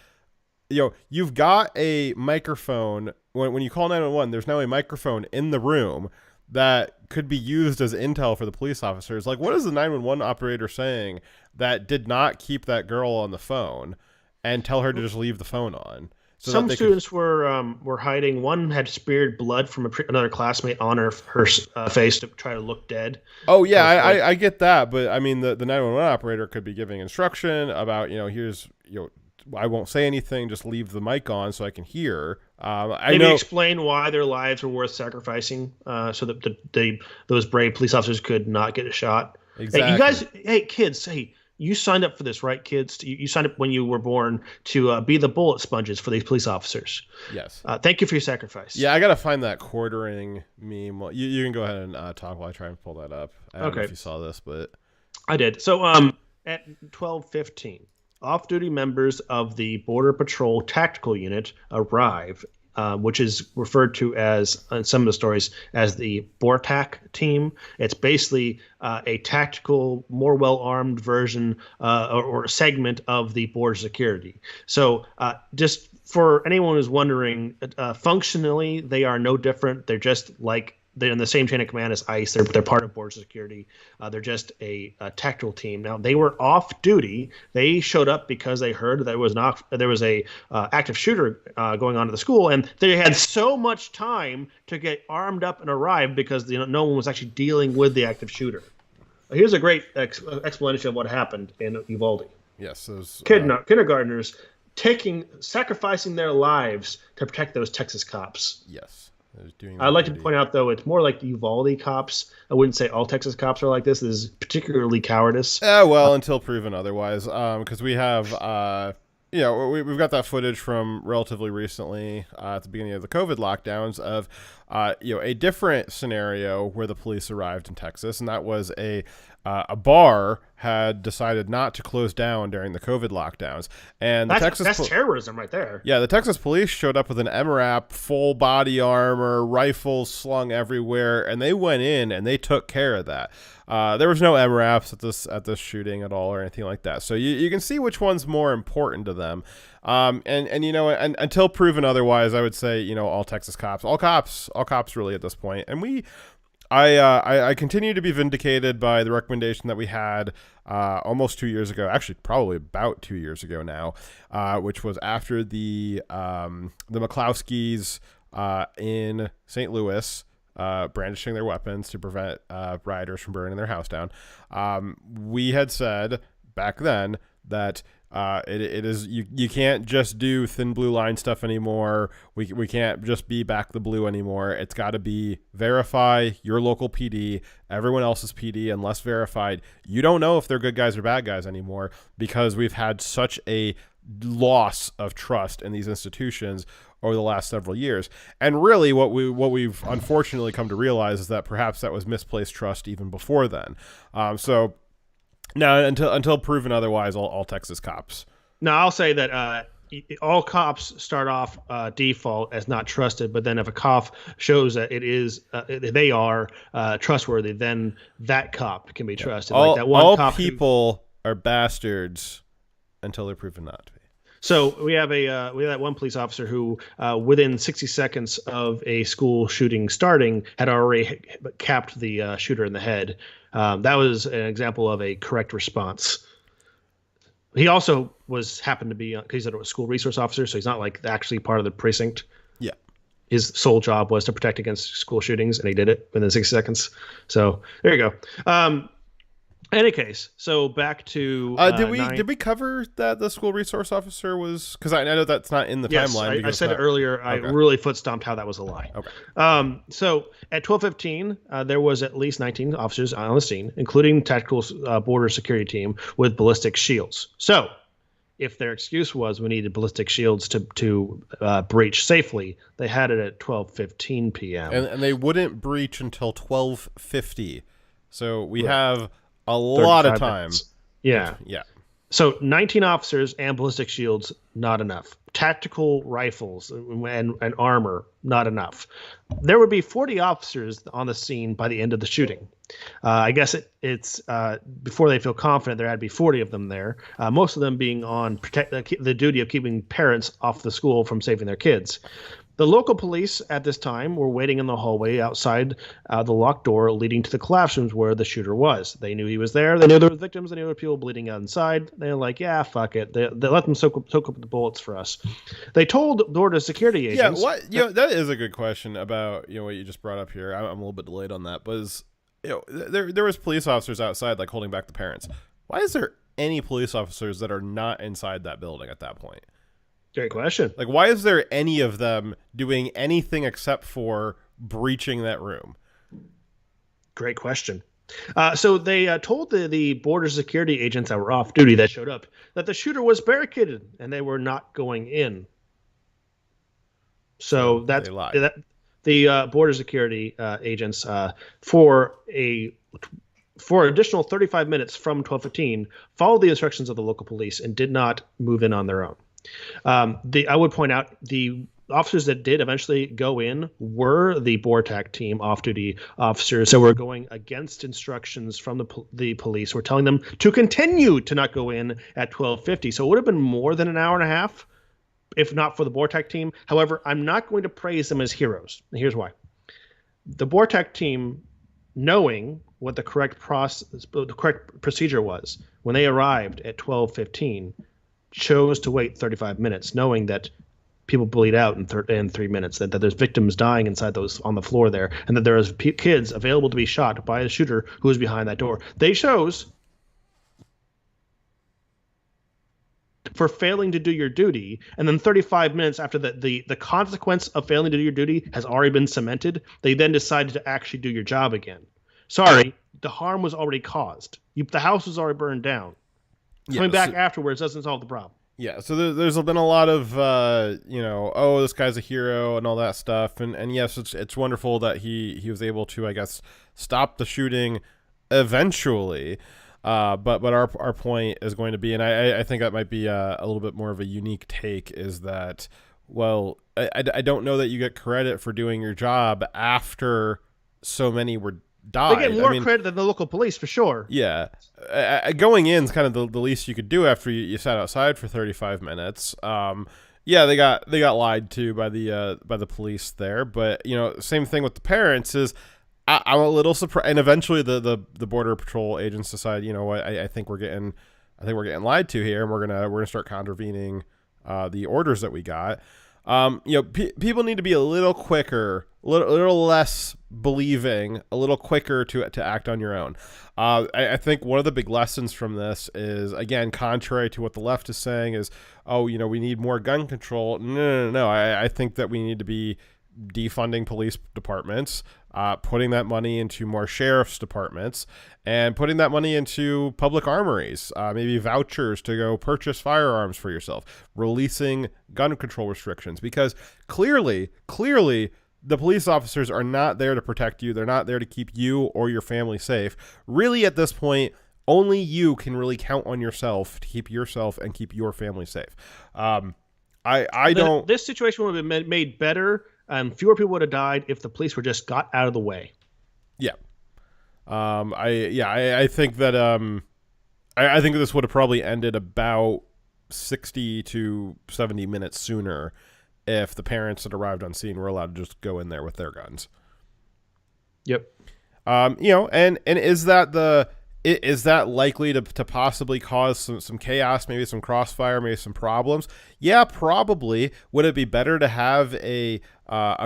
You've got a microphone. When you call 911, there's now a microphone in the room that could be used as intel for the police officers. Like, what is the 911 operator saying that did not keep that girl on the phone and tell her to just leave the phone on? So some students were hiding. One had speared blood from another classmate on her face to try to look dead. Oh yeah, I get that, but I mean the 911 operator could be giving instruction about here's I won't say anything, just leave the mic on so I can hear. Maybe explain why their lives were worth sacrificing, so that those brave police officers could not get a shot. Exactly. Hey kids, you signed up for this, right, kids? You signed up when you were born to be the bullet sponges for these police officers. Yes. Thank you for your sacrifice. Yeah, I got to find that quartering meme. You can go ahead and talk while I try and pull that up. I don't know if you saw this, but... I did. So at 12:15, off-duty members of the Border Patrol Tactical Unit arrive, which is referred to as, in some of the stories, as the BORTAC team. It's basically a tactical, more well-armed version or segment of the border security. So just for anyone who's wondering, functionally, they are no different. They're just like they're in the same chain of command as ICE. They're part of border security. They're just a tactical team. Now, they were off duty. They showed up because they heard there was a active shooter going on at the school, and they had so much time to get armed up and arrive because no one was actually dealing with the active shooter. Here's a great explanation of what happened in Uvalde. Yes, those kindergartners sacrificing their lives to protect those Texas cops. Yes. I'd like to point out, though, it's more like the Uvalde cops. I wouldn't say all Texas cops are like this. This is particularly cowardice. Until proven otherwise. Because we have, we've got that footage from relatively recently at the beginning of the COVID lockdowns of, a different scenario where the police arrived in Texas, and that was a bar had decided not to close down during the COVID lockdowns, and that's terrorism right there. Yeah, the Texas police showed up with an MRAP, full body armor, rifles slung everywhere, and they went in and they took care of that. There was no MRAPs at this shooting at all or anything like that. So you can see which one's more important to them. And until proven otherwise, I would say all Texas cops, all cops really at this point, and I continue to be vindicated by the recommendation that we had almost 2 years ago, actually probably about 2 years ago now, which was after the McCloskeys in St. Louis brandishing their weapons to prevent rioters from burning their house down. We had said back then that it is you can't just do thin blue line stuff anymore. We can't just be back the blue anymore. It's got to be verify your local PD, everyone else's PD, unless verified. You don't know if they're good guys or bad guys anymore because we've had such a loss of trust in these institutions over the last several years. And really what we've unfortunately come to realize is that perhaps that was misplaced trust even before then. So no, until proven otherwise, all Texas cops. No, I'll say that all cops start off default as not trusted, but then if a cop shows that they are trustworthy, then that cop can be trusted. All people are bastards until they're proven not to be. So we have that one police officer who, within 60 seconds of a school shooting starting, had already capped the shooter in the head. That was an example of a correct response. He also happened to be he's a school resource officer, so he's not like actually part of the precinct. Yeah, his sole job was to protect against school shootings, and he did it within 60 seconds. So there you go. Any case, so back to did we cover that the school resource officer was, because I know that's not in the timeline. I said it earlier. I really foot stomped how that was a lie. Okay. So at 12:15, there was at least 19 officers on the scene, including tactical border security team with ballistic shields. So if their excuse was we needed ballistic shields to breach safely, they had it at 12:15 p.m. And they wouldn't breach until 12:50. So we have a lot of time. Minutes. Yeah. Yeah. So 19 officers and ballistic shields, not enough. Tactical rifles and armor, not enough. There would be 40 officers on the scene by the end of the shooting. I guess it's before they feel confident, there had to be 40 of them there, most of them being on the duty of keeping parents off the school from saving their kids. The local police at this time were waiting in the hallway outside the locked door leading to the classrooms where the shooter was. They knew he was there. They knew there were victims. They knew there were people bleeding out inside. They were like, yeah, fuck it. They let them soak up the bullets for us. They told border security agents. Yeah, that is a good question about what you just brought up here. I'm a little bit delayed on that, but there was police officers outside like holding back the parents. Why is there any police officers that are not inside that building at that point? Great question. Like, why is there any of them doing anything except for breaching that room? Great question. So they told the border security agents that were off duty that showed up that the shooter was barricaded and they were not going in. So that's the border security agents for additional 35 minutes from 12:15 followed the instructions of the local police and did not move in on their own. I would point out the officers that did eventually go in were the BORTAC team off-duty officers that were going against instructions from the police. We're telling them to continue to not go in at 12:50. So it would have been more than an hour and a half, if not for the BORTAC team. However, I'm not going to praise them as heroes. And here's why. The BORTAC team, knowing what the correct procedure was, when they arrived at 12:15, chose to wait 35 minutes, knowing that people bleed out in 3 minutes, that there's victims dying inside those on the floor there, and that there is kids available to be shot by a shooter who is behind that door. They chose for failing to do your duty, and then 35 minutes after the consequence of failing to do your duty has already been cemented, they then decided to actually do your job again. Sorry, the harm was already caused. The house was already burned down. Coming back afterwards doesn't solve the problem. Yeah, so there's been a lot of, this guy's a hero and all that stuff. And yes, it's wonderful that he was able to, I guess, stop the shooting eventually. But our point is going to be, and I think that might be a little bit more of a unique take, is that, well, I don't know that you get credit for doing your job after so many were died. They get more credit than the local police, for sure. Yeah. Going in is kind of the least you could do after you sat outside for 35 minutes. They got lied to by the police there, but same thing with the parents is I'm a little surprised. And eventually the border patrol agents decide, what, I think we're getting lied to here, and we're gonna start contravening the orders that we got. People need to be a little quicker, a little less believing, a little quicker to act on your own. I think one of the big lessons from this is, again, contrary to what the left is saying, is, we need more gun control. No. I think that we need to be defunding police departments, putting that money into more sheriff's departments, and putting that money into public armories, maybe vouchers to go purchase firearms for yourself, releasing gun control restrictions, because clearly the police officers are not there to protect you. They're not there to keep you or your family safe. Really, at this point, only you can really count on yourself to keep yourself and keep your family safe. This situation would have been made better. Fewer people would have died if the police were just got out of the way. Yeah. I think that I think this would have probably ended about 60 to 70 minutes sooner if the parents that arrived on scene were allowed to just go in there with their guns. Yep. And is that likely to possibly cause some chaos, maybe some crossfire, maybe some problems? Yeah, probably. Would it be better to have a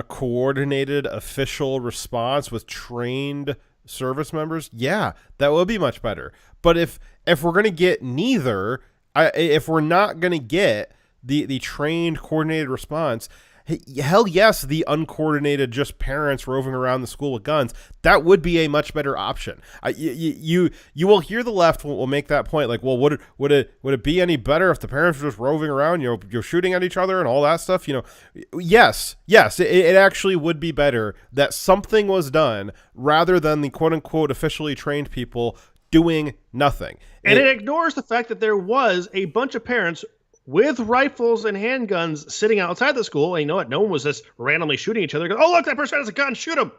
coordinated official response with trained service members, yeah, that would be much better. But if we're going to get neither, if we're not going to get the trained, coordinated response, hell yes, the uncoordinated, just parents roving around the school with guns, that would be a much better option. You will hear the left will make that point, like, well, would it be any better if the parents were just roving around, you're shooting at each other and all that stuff? Yes, it actually would be better that something was done rather than the quote unquote officially trained people doing nothing. And it ignores the fact that there was a bunch of parents with rifles and handguns sitting outside the school. And you know what? No one was just randomly shooting each other. Go, oh, look, that person has a gun. Shoot him.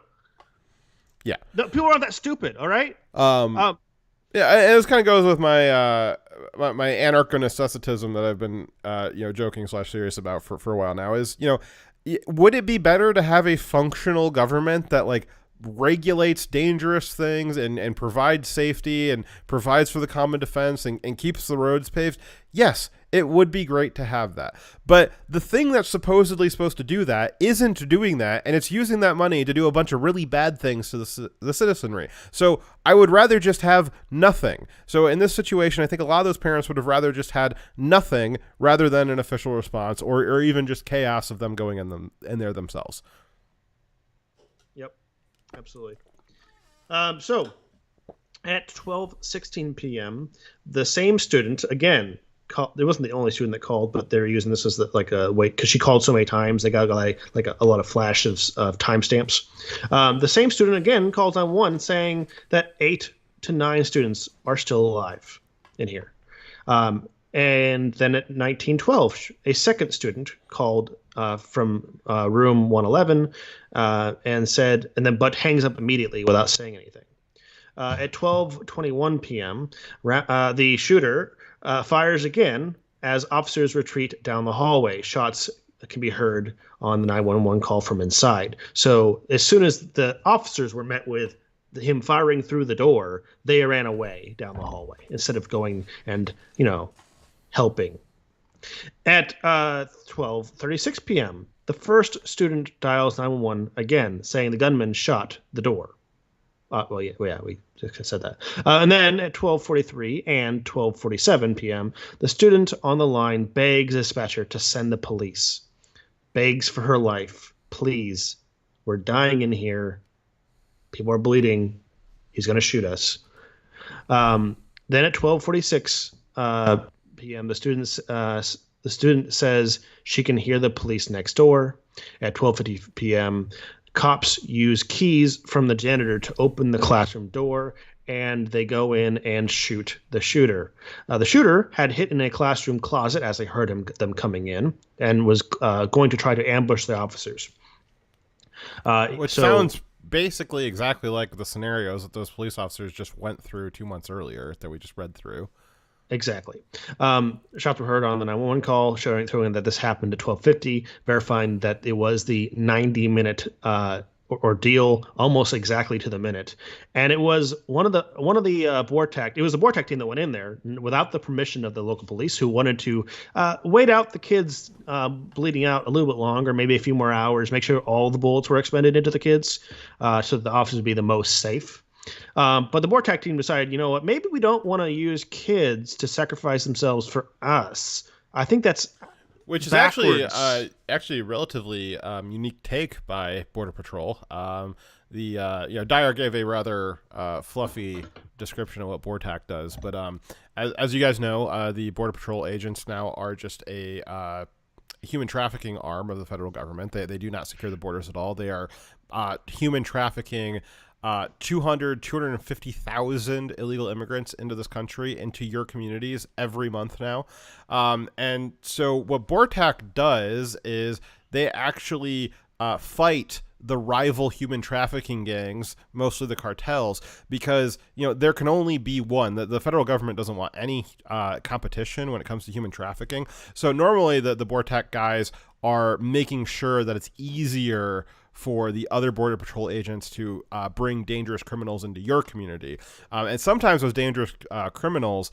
Yeah. No, people aren't that stupid. All right. Yeah. And this kind of goes with my my anarcho-necessitism that I've been joking / serious about for a while now. Is would it be better to have a functional government that like regulates dangerous things and provides safety and provides for the common defense and keeps the roads paved? Yes, it would be great to have that. But the thing that's supposedly supposed to do that isn't doing that, and it's using that money to do a bunch of really bad things to the citizenry. So I would rather just have nothing. So in this situation, I think a lot of those parents would have rather just had nothing rather than an official response or even just chaos of them going in there themselves. Yep, absolutely. So at 12:16 p.m., the same student, again, it wasn't the only student that called, but they're using this as a way, because she called so many times, they got like a lot of flashes of timestamps. The same student again calls on one saying that 8 to 9 students are still alive in here. And then at 19:12, a second student called from room 111 and said, but hangs up immediately without saying anything. At 12:21 p.m., the shooter fires again as officers retreat down the hallway. Shots can be heard on the 911 call from inside. So as soon as the officers were met with him firing through the door, they ran away down the hallway instead of going and, helping. At 12:36 p.m., the first student dials 911 again, saying the gunman shot the door. We just said that. And then at 12:43 and 12:47 p.m., the student on the line begs dispatcher to send the police. Begs for her life. Please, we're dying in here. People are bleeding. He's going to shoot us. Then at 12:46 p.m., the student says she can hear the police next door. At 12:50 p.m., cops use keys from the janitor to open the classroom door, and they go in and shoot the shooter. The shooter had hid in a classroom closet as they heard them coming in and was going to try to ambush the officers. Which sounds basically exactly like the scenarios that those police officers just went through 2 months earlier that we just read through. Exactly. Shots were heard on the 911 call, showing that this happened at 12:50, verifying that it was the 90-minute ordeal, almost exactly to the minute. And it was one of the BORTAC. It was the BORTAC team that went in there without the permission of the local police, who wanted to wait out the kids bleeding out a little bit longer, maybe a few more hours, make sure all the bullets were expended into the kids, so that the officers would be the most safe. But the BORTAC team decided, you know what, maybe we don't want to use kids to sacrifice themselves for us. I think that's which is backwards. actually a relatively unique take by Border Patrol. Dyer gave a rather fluffy description of what BORTAC does, but as you guys know, the Border Patrol agents now are just a human trafficking arm of the federal government. They do not secure the borders at all. They are human trafficking 250,000 illegal immigrants into this country, into your communities every month now. And so what BORTAC does is they actually fight the rival human trafficking gangs, mostly the cartels, because there can only be one. The federal government doesn't want any competition when it comes to human trafficking. So normally the BORTAC guys are making sure that it's easier for the other Border Patrol agents to bring dangerous criminals into your community. And sometimes those dangerous criminals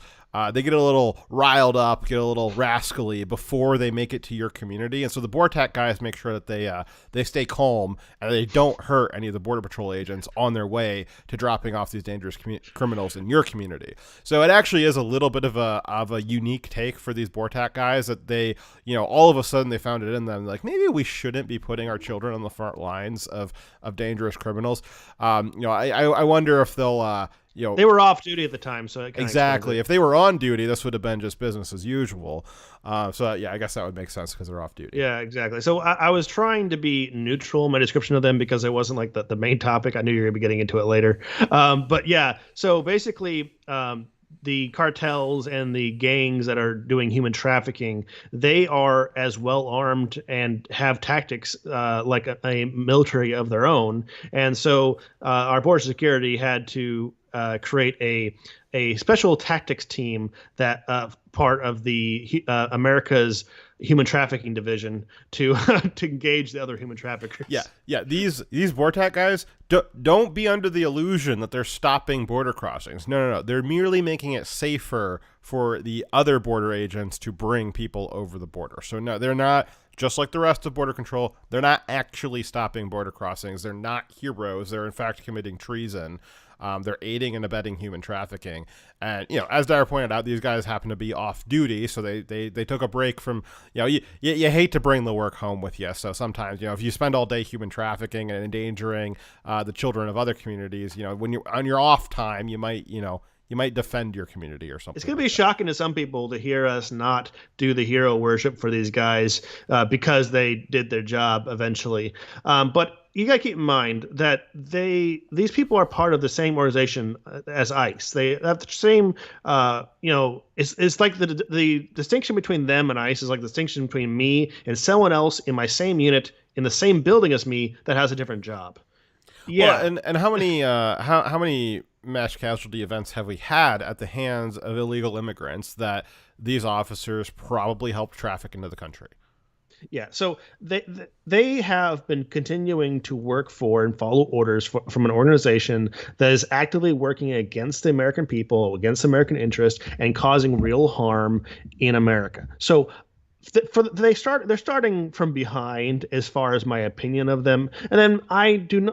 they get a little riled up, get a little rascally before they make it to your community. And so the BORTAC guys make sure that they stay calm and they don't hurt any of the Border Patrol agents on their way to dropping off these dangerous criminals in your community. So it actually is a little bit of a unique take for these BORTAC guys that they, all of a sudden they found it in them, like, maybe we shouldn't be putting our children on the front lines of dangerous criminals. I wonder if they'll, they were off duty at the time, so it exactly. If they were on duty, this would have been just business as usual. I guess that would make sense because they're off duty. Yeah, exactly. So I was trying to be neutral in my description of them because it wasn't like the main topic. I knew you were going to be getting into it later. But yeah, so basically, the cartels and the gangs that are doing human trafficking, they are as well armed and have tactics like a military of their own. And so our border security had to create a special tactics team that part of the America's human trafficking division to to engage the other human traffickers. Yeah. These BORTAC guys don't be under the illusion that they're stopping border crossings. No. They're merely making it safer for the other border agents to bring people over the border. So no, they're not, just like the rest of Border Control, they're not actually stopping border crossings. They're not heroes. They're in fact committing treason. They're aiding and abetting human trafficking. And, as Dyer pointed out, these guys happen to be off duty. So they took a break from, you hate to bring the work home with you. So sometimes, if you spend all day human trafficking and endangering the children of other communities, when you're on your off time, you might defend your community or something. It's going to be shocking to some people to hear us not do the hero worship for these guys because they did their job eventually. But you got to keep in mind that these people are part of the same organization as ICE. They have the same, it's like the distinction between them and ICE is like the distinction between me and someone else in my same unit in the same building as me that has a different job. Yeah. Well, and how many how many mass casualty events have we had at the hands of illegal immigrants that these officers probably helped traffic into the country? Yeah, so they have been continuing to work for and follow orders from an organization that is actively working against the American people, against American interests, and causing real harm in America. So they're starting from behind as far as my opinion of them, and then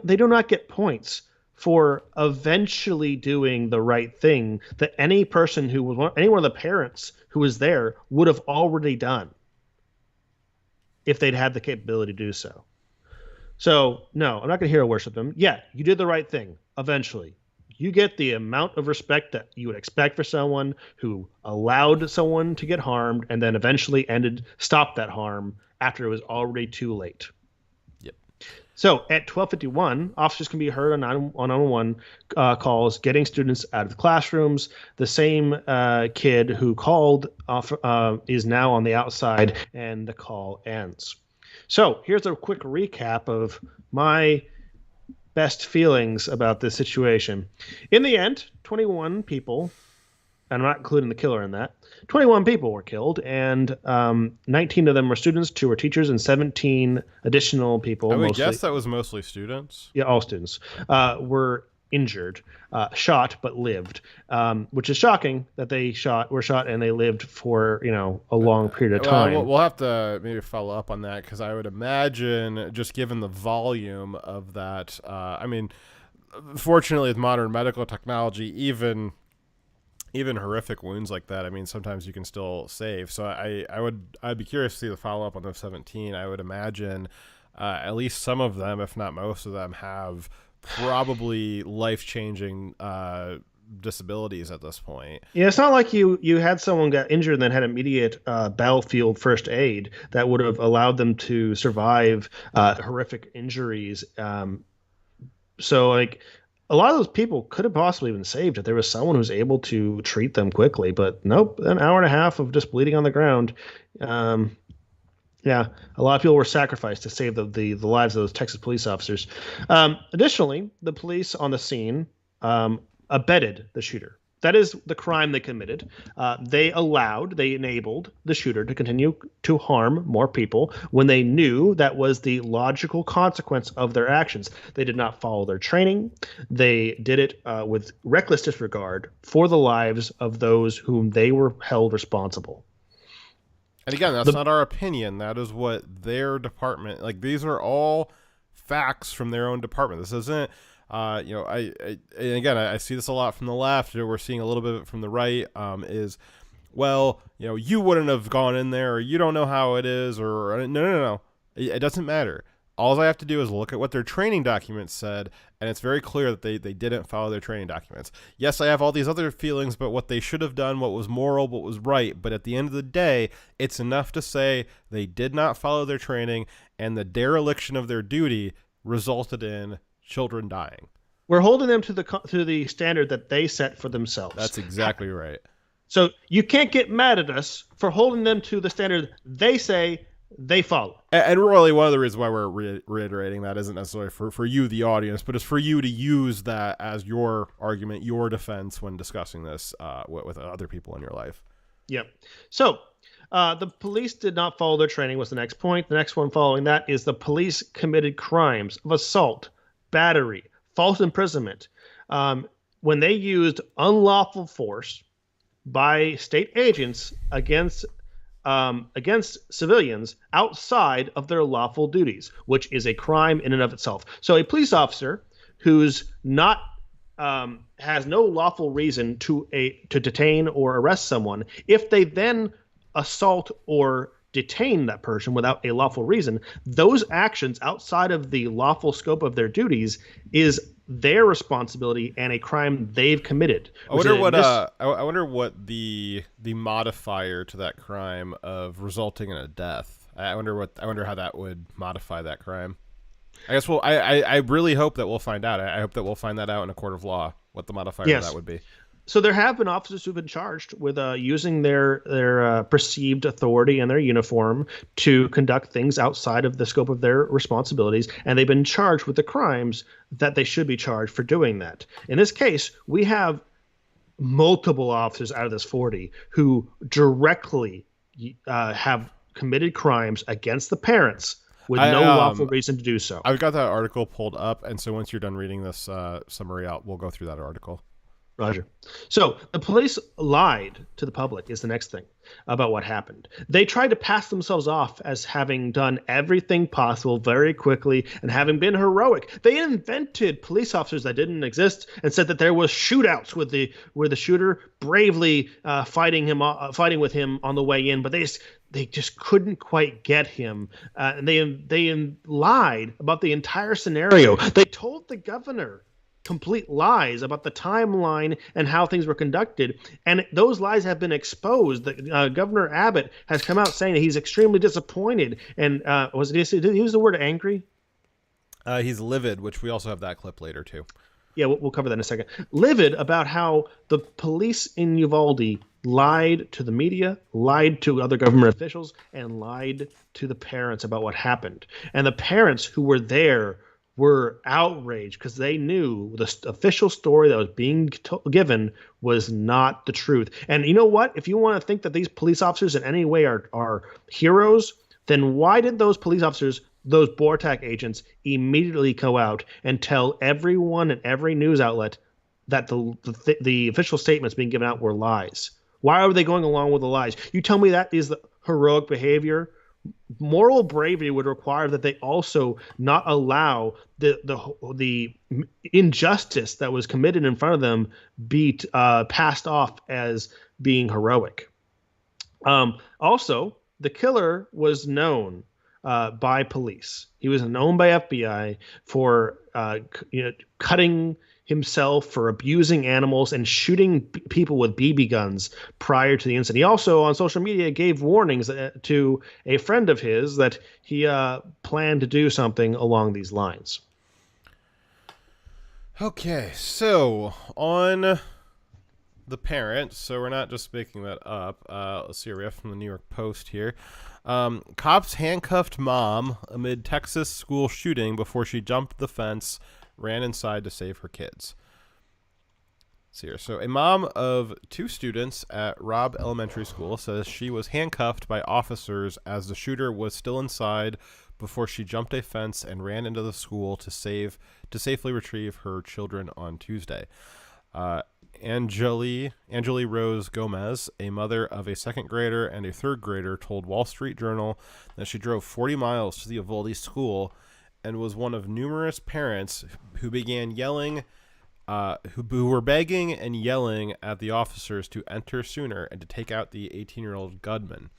they do not get points for eventually doing the right thing that any person who was any one of the parents who was there would have already done if they'd had the capability to do so. So, no, I'm not going to hero worship them. Yeah, you did the right thing eventually. You get the amount of respect that you would expect for someone who allowed someone to get harmed and then eventually stopped that harm after it was already too late. Yep. So at 12:51, officers can be heard on 911 calls getting students out of the classrooms. The same kid who called is now on the outside, and the call ends. So here's a quick recap of my best feelings about this situation. In the end, 21 people, and I'm not including the killer in that, 21 people were killed, and 19 of them were students, 2 were teachers, and 17 additional people. I would guess that was mostly students. Yeah, all students were injured, shot, but lived, which is shocking that they were shot and they lived for, a long period of time. We'll have to maybe follow up on that because I would imagine, just given the volume of that, fortunately with modern medical technology, even horrific wounds like that, sometimes you can still save. So I'd be curious to see the follow-up on those 17. I would imagine at least some of them, if not most of them, have probably life-changing disabilities at this point. Yeah, it's not like you had someone got injured and then had immediate battlefield first aid that would have allowed them to survive horrific injuries. So, a lot of those people could have possibly been saved if there was someone who's able to treat them quickly. But nope, an hour and a half of just bleeding on the ground. Yeah, a lot of people were sacrificed to save the lives of those Texas police officers. Additionally, the police on the scene abetted the shooter. That is the crime they committed. They enabled the shooter to continue to harm more people when they knew that was the logical consequence of their actions. They did not follow their training. They did it with reckless disregard for the lives of those whom they were held responsible. And again, that's not our opinion. That is what their department, like, these are all facts from their own department. This isn't, and again, I see this a lot from the left. We're seeing a little bit of it from the right, you wouldn't have gone in there, or you don't know how it is, or no. It doesn't matter. All I have to do is look at what their training documents said, and it's very clear that they didn't follow their training documents. Yes, I have all these other feelings about what they should have done, what was moral, what was right, but at the end of the day, it's enough to say they did not follow their training, and the dereliction of their duty resulted in children dying. We're holding them to the standard that they set for themselves. That's exactly right. So you can't get mad at us for holding them to the standard they say they follow. And really, one of the reasons why we're reiterating that isn't necessarily for you, the audience, but it's for you to use that as your argument, your defense when discussing this with other people in your life. Yep. So the police did not follow their training was the next point. The next one following that is the police committed crimes of assault, battery, false imprisonment. When they used unlawful force by state agents against civilians outside of their lawful duties, which is a crime in and of itself. So a police officer who's not has no lawful reason to detain or arrest someone, if they then assault or detain that person without a lawful reason, those actions outside of the lawful scope of their duties is their responsibility and a crime they've committed. I wonder what the modifier to that crime of resulting in a death. I wonder how that would modify that crime. I guess I really hope that we'll find out. I hope that we'll find that out in a court of law, what the modifier of that would be. So there have been officers who've been charged with using their perceived authority and their uniform to conduct things outside of the scope of their responsibilities, and they've been charged with the crimes that they should be charged for doing that. In this case, we have multiple officers out of this 40 who directly have committed crimes against the parents with no lawful reason to do so. I've got that article pulled up, and so once you're done reading this summary out, we'll go through that article. Roger. So the police lied to the public is the next thing about what happened. They tried to pass themselves off as having done everything possible very quickly and having been heroic. They invented police officers that didn't exist and said that there was shootouts where the shooter bravely fighting with him on the way in, but they just couldn't quite get him. And they lied about the entire scenario. They told the governor complete lies about the timeline and how things were conducted, and those lies have been exposed. Governor Abbott has come out saying that he's extremely disappointed, and did he use the word angry? He's livid, which we also have that clip later too. Yeah, we'll cover that in a second. Livid about how the police in Uvalde lied to the media, lied to other government officials, and lied to the parents about what happened. And the parents who were there were outraged because they knew the official story that was being given was not the truth. And you know what? If you want to think that these police officers in any way are heroes, then why did those police officers, those BORTAC agents, immediately go out and tell everyone and every news outlet that the official statements being given out were lies? Why are they going along with the lies? You tell me that is the heroic behavior? Moral bravery would require that they also not allow the injustice that was committed in front of them be passed off as being heroic. Also, the killer was known by police. He was known by FBI for cutting himself, for abusing animals and shooting people with BB guns prior to the incident. He also, on social media, gave warnings to a friend of his that he planned to do something along these lines. Okay, so on the parents, so we're not just making that up. Let's see, we have from the New York Post here. Cops handcuffed mom amid Texas school shooting before she jumped the fence, ran inside to save her kids. see here. So a mom of 2 students at Robb Elementary School says she was handcuffed by officers as the shooter was still inside before she jumped a fence and ran into the school to safely retrieve her children on Tuesday. Angeli Rose Gomez, a mother of a 2nd grader and a 3rd grader, told Wall Street Journal that she drove 40 miles to the Uvalde school and was one of numerous parents who began yelling, who were begging and yelling at the officers to enter sooner and to take out the 18-year-old gunman.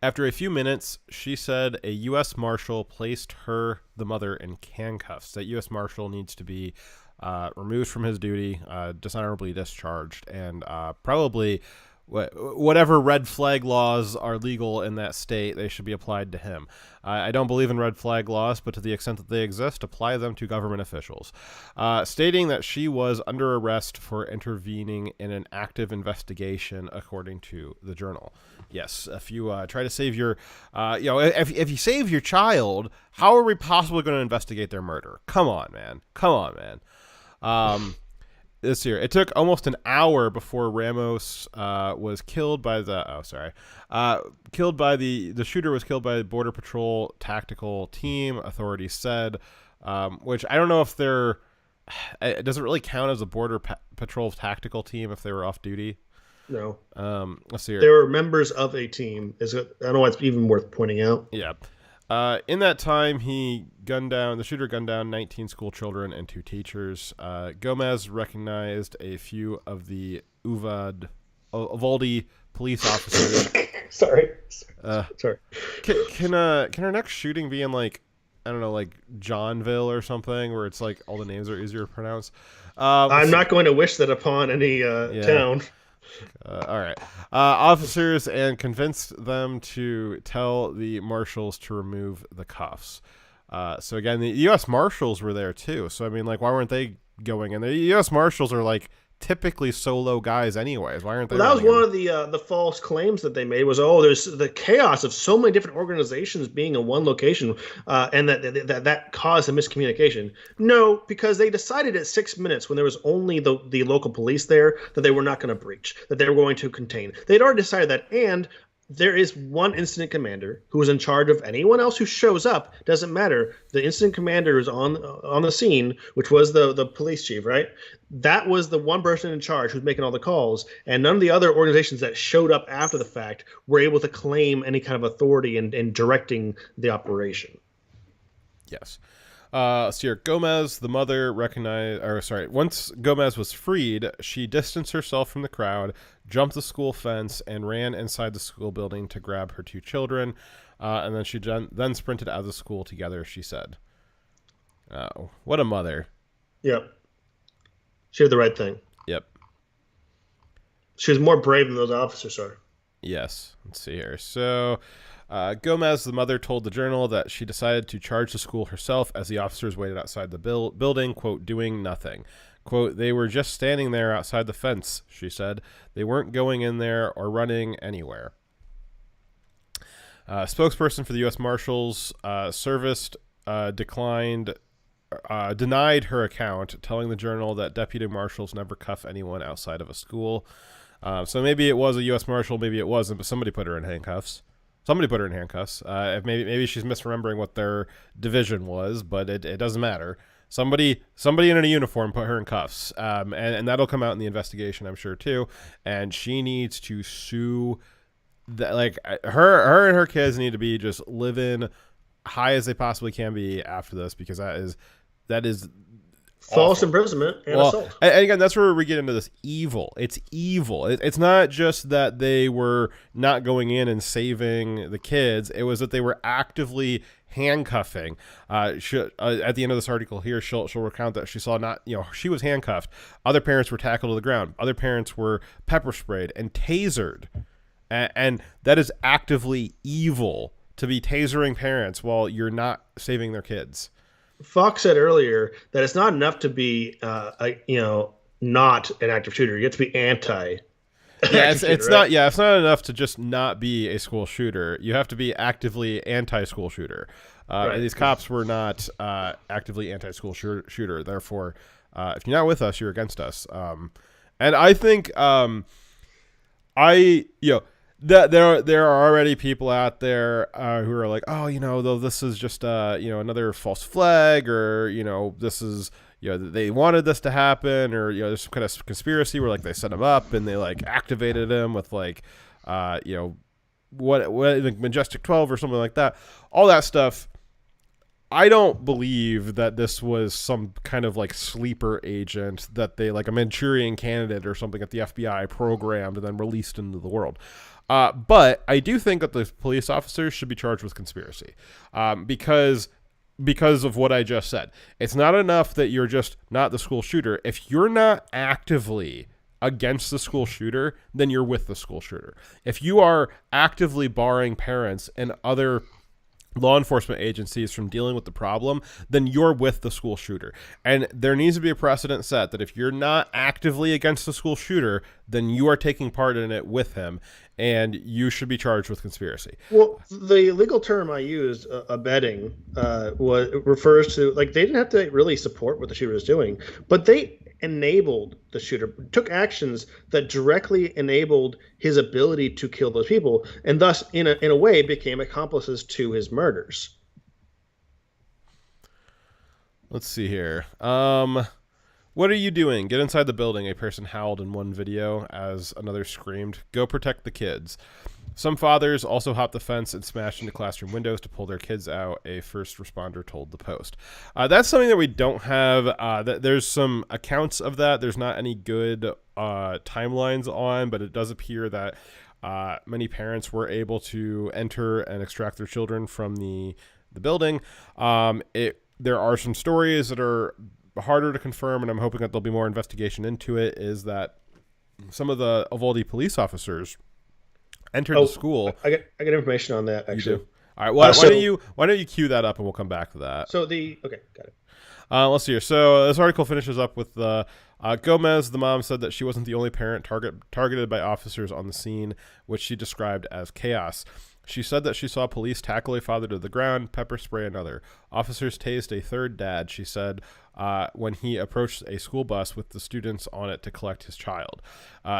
After a few minutes, she said a U.S. Marshal placed the mother, in handcuffs. That U.S. Marshal needs to be removed from his duty, dishonorably discharged, and probably whatever red flag laws are legal in that state, they should be applied to him. I don't believe in red flag laws, but to the extent that they exist, apply them to government officials. Stating that she was under arrest for intervening in an active investigation, according to the Journal. Yes, if you try to save your, if you save your child, how are we possibly going to investigate their murder? Come on, man. This year, it took almost an hour before Ramos was killed by the shooter was killed by the Border Patrol tactical team, authorities said, which I don't know if it doesn't really count as a Border Patrol tactical team if they were off duty. No. Let's see here. They were members of a team. I don't know why it's even worth pointing out. Yeah. In that time, the shooter gunned down 19 school children and 2 teachers. Gomez recognized a few of the Uvalde police officers. Sorry. Can our next shooting be in like Johnville or something, where it's like all the names are easier to pronounce? I'm not going to wish that upon any town. All right. Officers and convinced them to tell the marshals to remove the cuffs. So again, the U.S. Marshals were there too. So I mean, like, why weren't they going in there? The U.S. Marshals are like typically solo guys anyways. Why aren't they? Well, that was one of the false claims that they made was, there's the chaos of so many different organizations being in one location, and that caused a miscommunication. No, because they decided at 6 minutes, when there was only the local police there, that they were not going to breach, that they were going to contain. They'd already decided that, and there is one incident commander who is in charge of anyone else who shows up. Doesn't matter. The incident commander is on the scene, which was the police chief, right? That was the one person in charge who's making all the calls, and none of the other organizations that showed up after the fact were able to claim any kind of authority in directing the operation. Yes. So Gomez, the mother, once Gomez was freed, she distanced herself from the crowd, jumped the school fence, and ran inside the school building to grab her 2 children. And then she then sprinted out of the school together, she said. Oh, what a mother. Yep. She did the right thing. Yep. She was more brave than those officers are. Yes. Let's see here. So Gomez, the mother, told the Journal that she decided to charge the school herself as the officers waited outside the building, quote, doing nothing. Quote, they were just standing there outside the fence, she said. They weren't going in there or running anywhere. Spokesperson for the U.S. Marshals Service denied her account, telling the Journal that deputy marshals never cuff anyone outside of a school. So maybe it was a U.S. Marshal, maybe it wasn't, but somebody put her in handcuffs. Maybe she's misremembering what their division was, but it doesn't matter. Somebody in a uniform put her in cuffs, and that'll come out in the investigation, I'm sure, too. And she needs to sue. Her and her kids need to be just living high as they possibly can be after this, because that is false awful. Imprisonment and assault. And again, that's where we get into this evil. It's evil. It's not just that they were not going in and saving the kids. It was that they were actively handcuffing. At the end of this article here, she'll recount that she saw she was handcuffed. Other parents were tackled to the ground. Other parents were pepper sprayed and tasered. And that is actively evil, to be tasering parents while you're not saving their kids. Fox said earlier that it's not enough to be, not an active shooter. You have to be anti. Yeah, it's not enough to just not be a school shooter. You have to be actively anti-school shooter. Right. And these cops were not actively anti-school shooter. Therefore, If you're not with us, you're against us. And I think that there are already people out there who are like, oh, though this is just another false flag, or this is they wanted this to happen, or there's some kind of conspiracy where like they set him up and they like activated him with like what like Majestic 12 or something like that. All that stuff. I don't believe that this was some kind of like sleeper agent that they like a Manchurian candidate or something that the FBI programmed and then released into the world. But I do think that the police officers should be charged with conspiracy because of what I just said. It's not enough that you're just not the school shooter. If you're not actively against the school shooter, then you're with the school shooter. If you are actively barring parents and other law enforcement agencies from dealing with the problem, then you're with the school shooter. And there needs to be a precedent set that if you're not actively against the school shooter, then you are taking part in it with him, and you should be charged with conspiracy. Well, the legal term I used, abetting, refers to, like, they didn't have to really support what the shooter was doing, but they enabled the shooter, took actions that directly enabled his ability to kill those people, and thus, in a way, became accomplices to his murders. Let's see here. What are you doing? Get inside the building, a person howled in one video as another screamed, go protect the kids. Some fathers also hopped the fence and smashed into classroom windows to pull their kids out, a first responder told the Post. That's something that we don't have. There's some accounts of that. There's not any good timelines on, but it does appear that many parents were able to enter and extract their children from the building. There are some stories that are harder to confirm, and I'm hoping that there'll be more investigation into it, is that some of the Uvalde police officers entered the school. I got information on that, actually. All right. Well, why don't you cue that up and we'll come back to that. Okay, got it. Let's see here. So this article finishes up with Gomez. The mom said that she wasn't the only parent targeted by officers on the scene, which she described as chaos. She said that she saw police tackle a father to the ground, pepper spray another. Officers tased a third dad, she said, when he approached a school bus with the students on it to collect his child.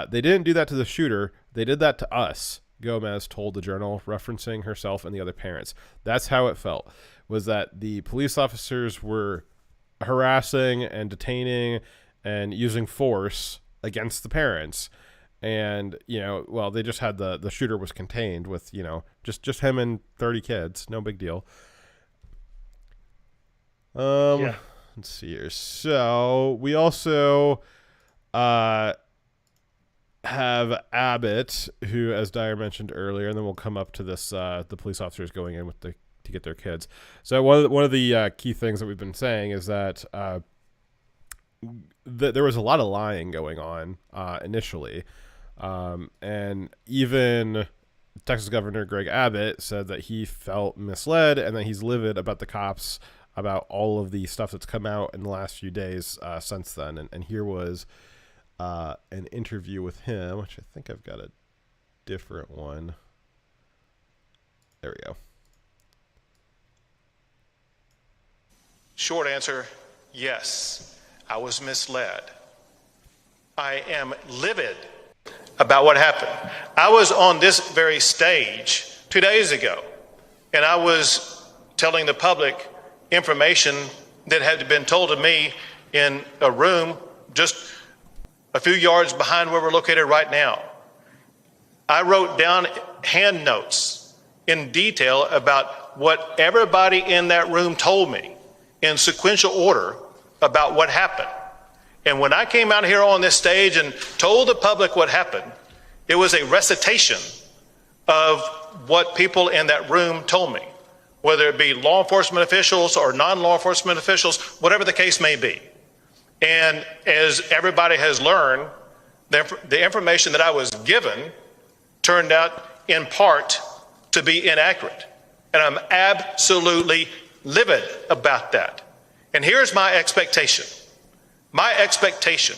They didn't do that to the shooter. They did that to us, Gomez told the Journal, referencing herself and the other parents. That's how it felt, was that the police officers were harassing and detaining and using force against the parents. And, they just had the shooter was contained with, just him and 30 kids. No big deal. Yeah. Let's see here. So we also have Abbott, who, as Dyer mentioned earlier, and then we'll come up to this, the police officers going in to get their kids. So one of the key things that we've been saying is that there was a lot of lying going on initially. And even Texas Governor Greg Abbott said that he felt misled and that he's livid about the cops, about all of the stuff that's come out in the last few days since then. And here was an interview with him, which I think I've got a different one. There we go. Short answer, yes, I was misled. I am livid about what happened. I was on this very stage 2 days ago, and I was telling the public information that had been told to me in a room just a few yards behind where we're located right now. I wrote down hand notes in detail about what everybody in that room told me in sequential order about what happened. And when I came out here on this stage and told the public what happened, it was a recitation of what people in that room told me, whether it be law enforcement officials or non-law enforcement officials, whatever the case may be. And as everybody has learned, the information that I was given turned out in part to be inaccurate. And I'm absolutely livid about that. And here's my expectation. My expectation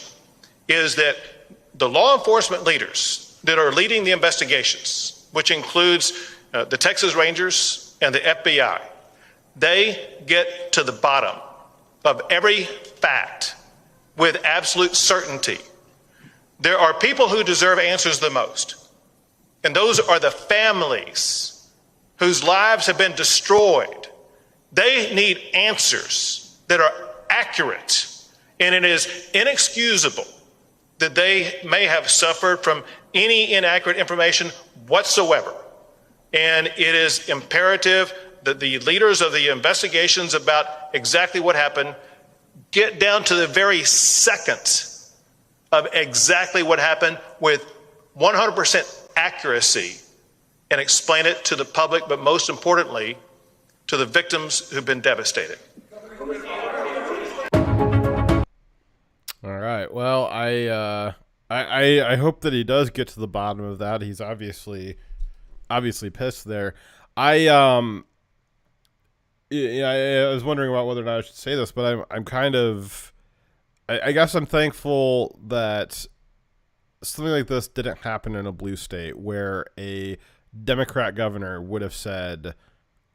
is that the law enforcement leaders that are leading the investigations, which includes the Texas Rangers and the FBI, they get to the bottom of every fact with absolute certainty. There are people who deserve answers the most, and those are the families whose lives have been destroyed. They need answers that are accurate, and it is inexcusable that they may have suffered from any inaccurate information whatsoever. And it is imperative that the leaders of the investigations about exactly what happened get down to the very second of exactly what happened with 100% accuracy and explain it to the public, but most importantly, to the victims who've been devastated. All right. Well, I hope that he does get to the bottom of that. He's obviously pissed there. I was wondering about whether or not I should say this, but I'm kind of, I guess I'm thankful that something like this didn't happen in a blue state where a Democrat governor would have said,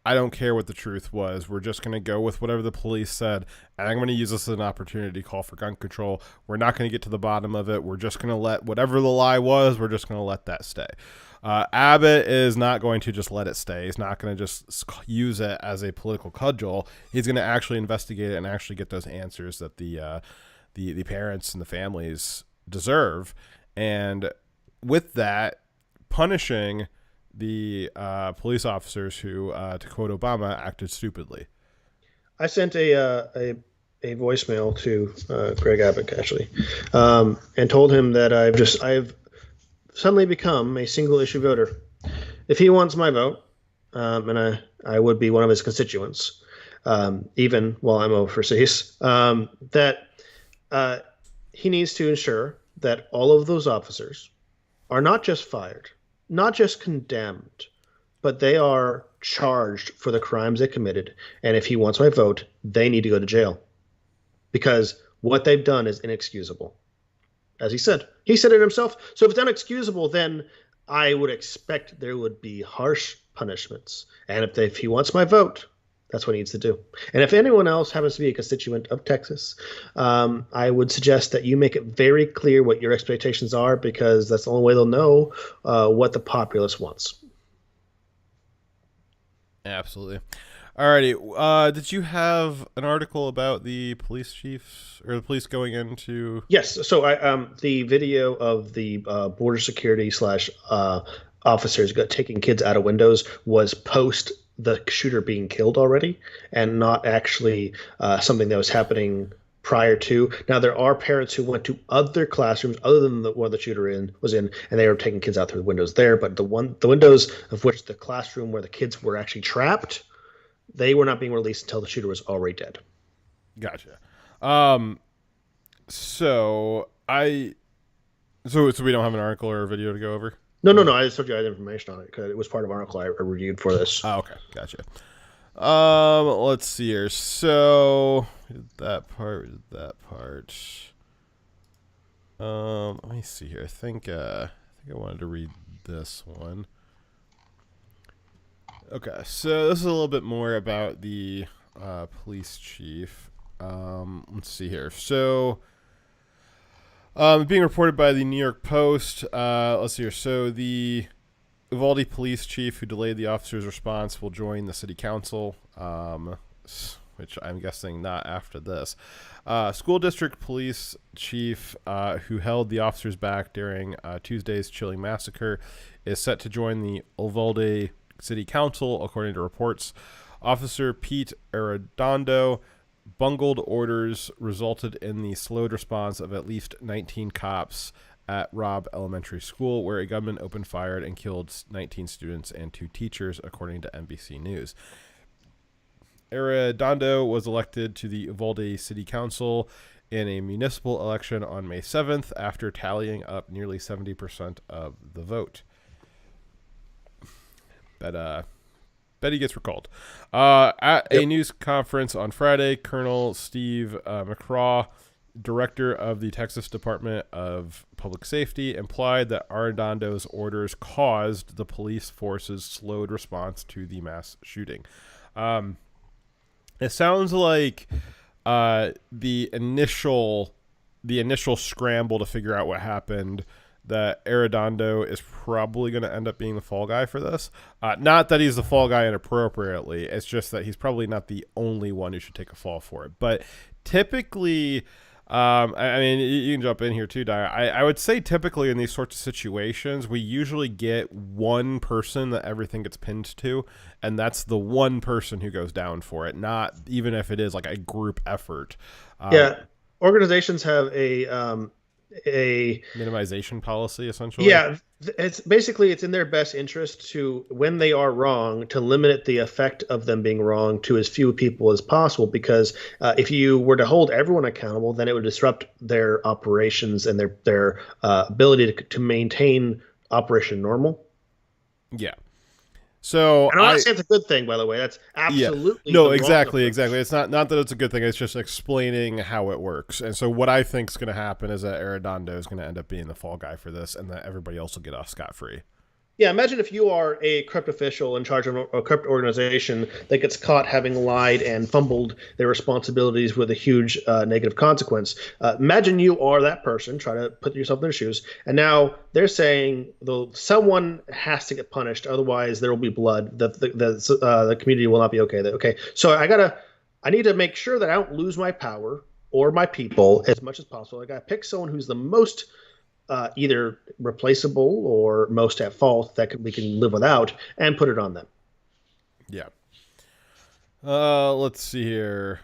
I don't care what the truth was. We're just going to go with whatever the police said, and I'm going to use this as an opportunity to call for gun control. We're not going to get to the bottom of it. We're just going to let whatever the lie was, we're just going to let that stay. Abbott is not going to just let it stay. He's not going to just use it as a political cudgel. He's going to actually investigate it and actually get those answers that the parents and the families deserve. And with that, punishing the police officers who, to quote Obama, acted stupidly. I sent a voicemail to Greg Abbott, actually, and told him that I've suddenly become a single issue voter. If he wants my vote, and I would be one of his constituents, even while I'm overseas, that he needs to ensure that all of those officers are not just fired, not just condemned, but they are charged for the crimes they committed. And if he wants my vote, they need to go to jail, because what they've done is inexcusable. As he said it himself. So if it's inexcusable, then I would expect there would be harsh punishments. And if he wants my vote, that's what he needs to do. And if anyone else happens to be a constituent of Texas, I would suggest that you make it very clear what your expectations are, because that's the only way they'll know what the populace wants. Absolutely. Alrighty. Did you have an article about the police chiefs or the police going into? Yes. So the video of the border security / officers taking kids out of windows was post the shooter being killed already, and not actually something that was happening prior to. Now, there are parents who went to other classrooms other than the one the shooter was in, and they were taking kids out through the windows there. But the windows of which the classroom where the kids were actually trapped, they were not being released until the shooter was already dead. Gotcha. So we don't have an article or a video to go over? No. I just told you I had information on it because it was part of an article I reviewed for this. Oh, okay. Gotcha. Let's see here. So we did that part. Let me see here. I think I wanted to read this one. Okay, so this is a little bit more about the police chief. Let's see here. So, being reported by the New York Post. Let's see here. So the Uvalde police chief who delayed the officer's response will join the city council, which I'm guessing not after this. School district police chief who held the officers back during Tuesday's chilling massacre is set to join the Uvalde City Council, according to reports. Officer Pete Arredondo bungled orders resulted in the slowed response of at least 19 cops at Robb Elementary School, where a gunman opened fire and killed 19 students and 2 teachers, according to NBC News. Arredondo was elected to the Uvalde City Council in a municipal election on May 7th after tallying up nearly 70% of the vote. Bet he gets recalled. At a news conference on Friday, Colonel Steve McCraw, director of the Texas Department of Public Safety, implied that Arredondo's orders caused the police force's slowed response to the mass shooting. It sounds like the initial the initial scramble to figure out what happened, that Arredondo is probably going to end up being the fall guy for this. Not that he's the fall guy inappropriately. It's just that he's probably not the only one who should take a fall for it. But typically, I mean, you can jump in here too, Dyer. I would say typically in these sorts of situations, we usually get one person that everything gets pinned to, and that's the one person who goes down for it, not even if it is like a group effort. Yeah. Organizations have a minimization policy, essentially. Yeah, it's basically it's in their best interest to, when they are wrong, to limit the effect of them being wrong to as few people as possible. Because if you were to hold everyone accountable, then it would disrupt their operations and their ability to maintain operation normal. Yeah. So I'm not saying it's a good thing, by the way. That's absolutely no, exactly. It's not that it's a good thing. It's just explaining how it works. And so what I think is going to happen is that Arredondo is going to end up being the fall guy for this, and that everybody else will get off scot-free. Yeah, imagine if you are a corrupt official in charge of a corrupt organization that gets caught having lied and fumbled their responsibilities with a huge negative consequence. Imagine you are that person, try to put yourself in their shoes, and now they're saying someone has to get punished, otherwise there will be blood. The community will not be okay. Okay, so I need to make sure that I don't lose my power or my people as much as possible. I got to pick someone who's the most either replaceable or most at fault that we can live without, and put it on them. Yeah. Let's see here.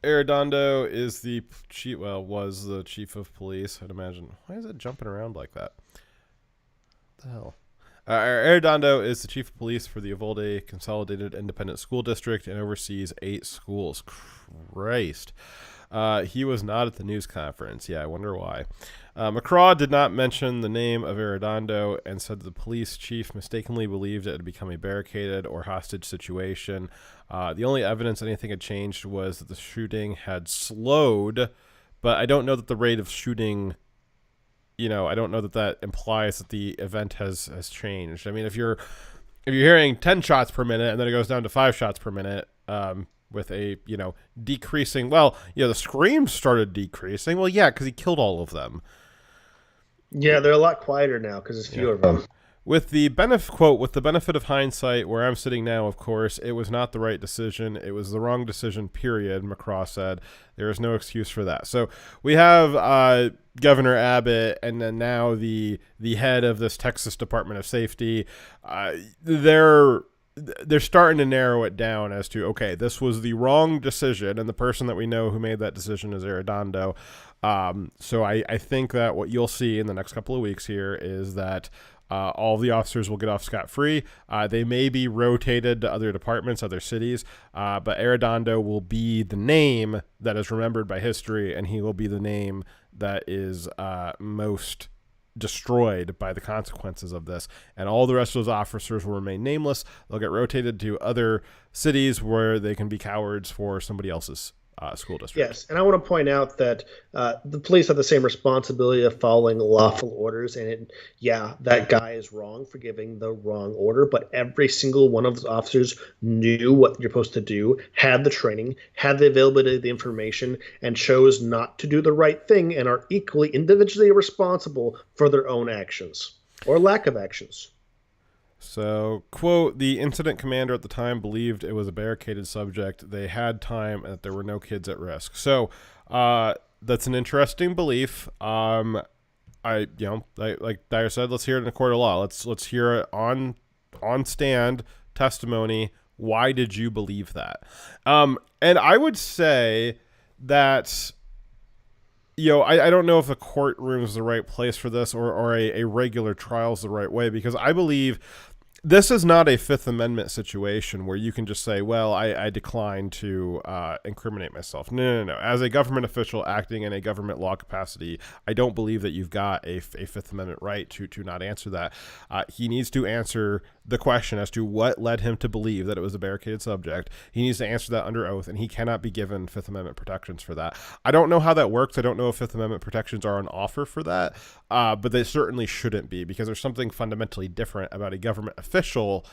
Arredondo is the chief. Well, was the chief of police. I'd imagine. Why is it jumping around like that? What the hell? Arredondo is the chief of police for the Uvalde Consolidated Independent School District and oversees 8 schools. Christ. He was not at the news conference. Yeah, I wonder why. McCraw did not mention the name of Arredondo and said the police chief mistakenly believed it had become a barricaded or hostage situation. The only evidence anything had changed was that the shooting had slowed, but I don't know that the rate of shooting, I don't know that implies that the event has changed. I mean, if you're hearing 10 shots per minute and then it goes down to 5 shots per minute, with a, decreasing, the screams started decreasing. Well, yeah, because he killed all of them. Yeah, they're a lot quieter now because there's fewer of them. With the benefit of hindsight, where I'm sitting now, of course, it was not the right decision. It was the wrong decision, period, McCraw said. There is no excuse for that. So we have Governor Abbott and then now the head of this Texas Department of Safety. They're starting to narrow it down as to, okay, this was the wrong decision, and the person that we know who made that decision is Arredondo. So I think that what you'll see in the next couple of weeks here is that all of the officers will get off scot-free. They may be rotated to other departments, other cities, but Arredondo will be the name that is remembered by history, and he will be the name that is most destroyed by the consequences of this, and all the rest of those officers will remain nameless. They'll get rotated to other cities where they can be cowards for somebody else's school district. Yes, and I want to point out that the police have the same responsibility of following lawful orders, and that guy is wrong for giving the wrong order, but every single one of those officers knew what you're supposed to do, had the training, had the availability of the information, and chose not to do the right thing, and are equally individually responsible for their own actions or lack of actions. So, quote, the incident commander at the time believed it was a barricaded subject. They had time and that there were no kids at risk. So, that's an interesting belief. Like Dyer said, let's hear it in a court of law. Let's hear it on stand testimony. Why did you believe that? And I would say that, I don't know if a courtroom is the right place for this or a regular trial is the right way, because I believe this is not a Fifth Amendment situation where you can just say, well, I decline to incriminate myself. No. As a government official acting in a government law capacity, I don't believe that you've got a Fifth Amendment right to not answer that. He needs to answer the question as to what led him to believe that it was a barricaded subject. He needs to answer that under oath, and he cannot be given Fifth Amendment protections for that. I don't know how that works. I don't know if Fifth Amendment protections are on offer for that, but they certainly shouldn't be, because there's something fundamentally different about a government official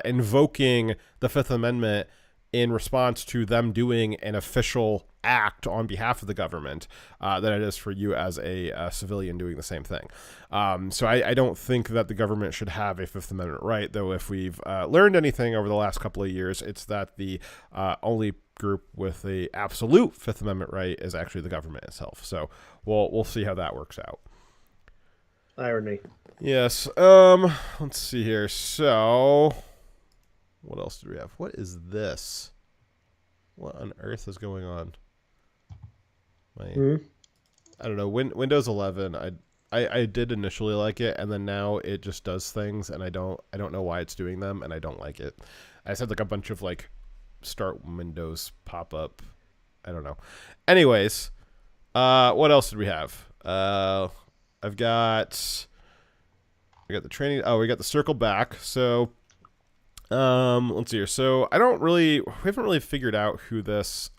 invoking the Fifth Amendment in response to them doing an official act on behalf of the government than it is for you as a civilian doing the same thing. So I don't think that the government should have a Fifth Amendment right, though if we've learned anything over the last couple of years, it's that the only group with the absolute Fifth Amendment right is actually the government itself. So we'll see how that works out. Irony. Yes. Let's see here. So what else do we have? What is this? What on earth is going on? I don't know. Windows 11. I did initially like it, and then now it just does things, and I don't know why it's doing them, and I don't like it. I just had like a bunch of like start Windows pop up. I don't know. Anyways, what else did we have? We got the training. Oh, we got the circle back. So, let's see here. So we haven't really figured out who this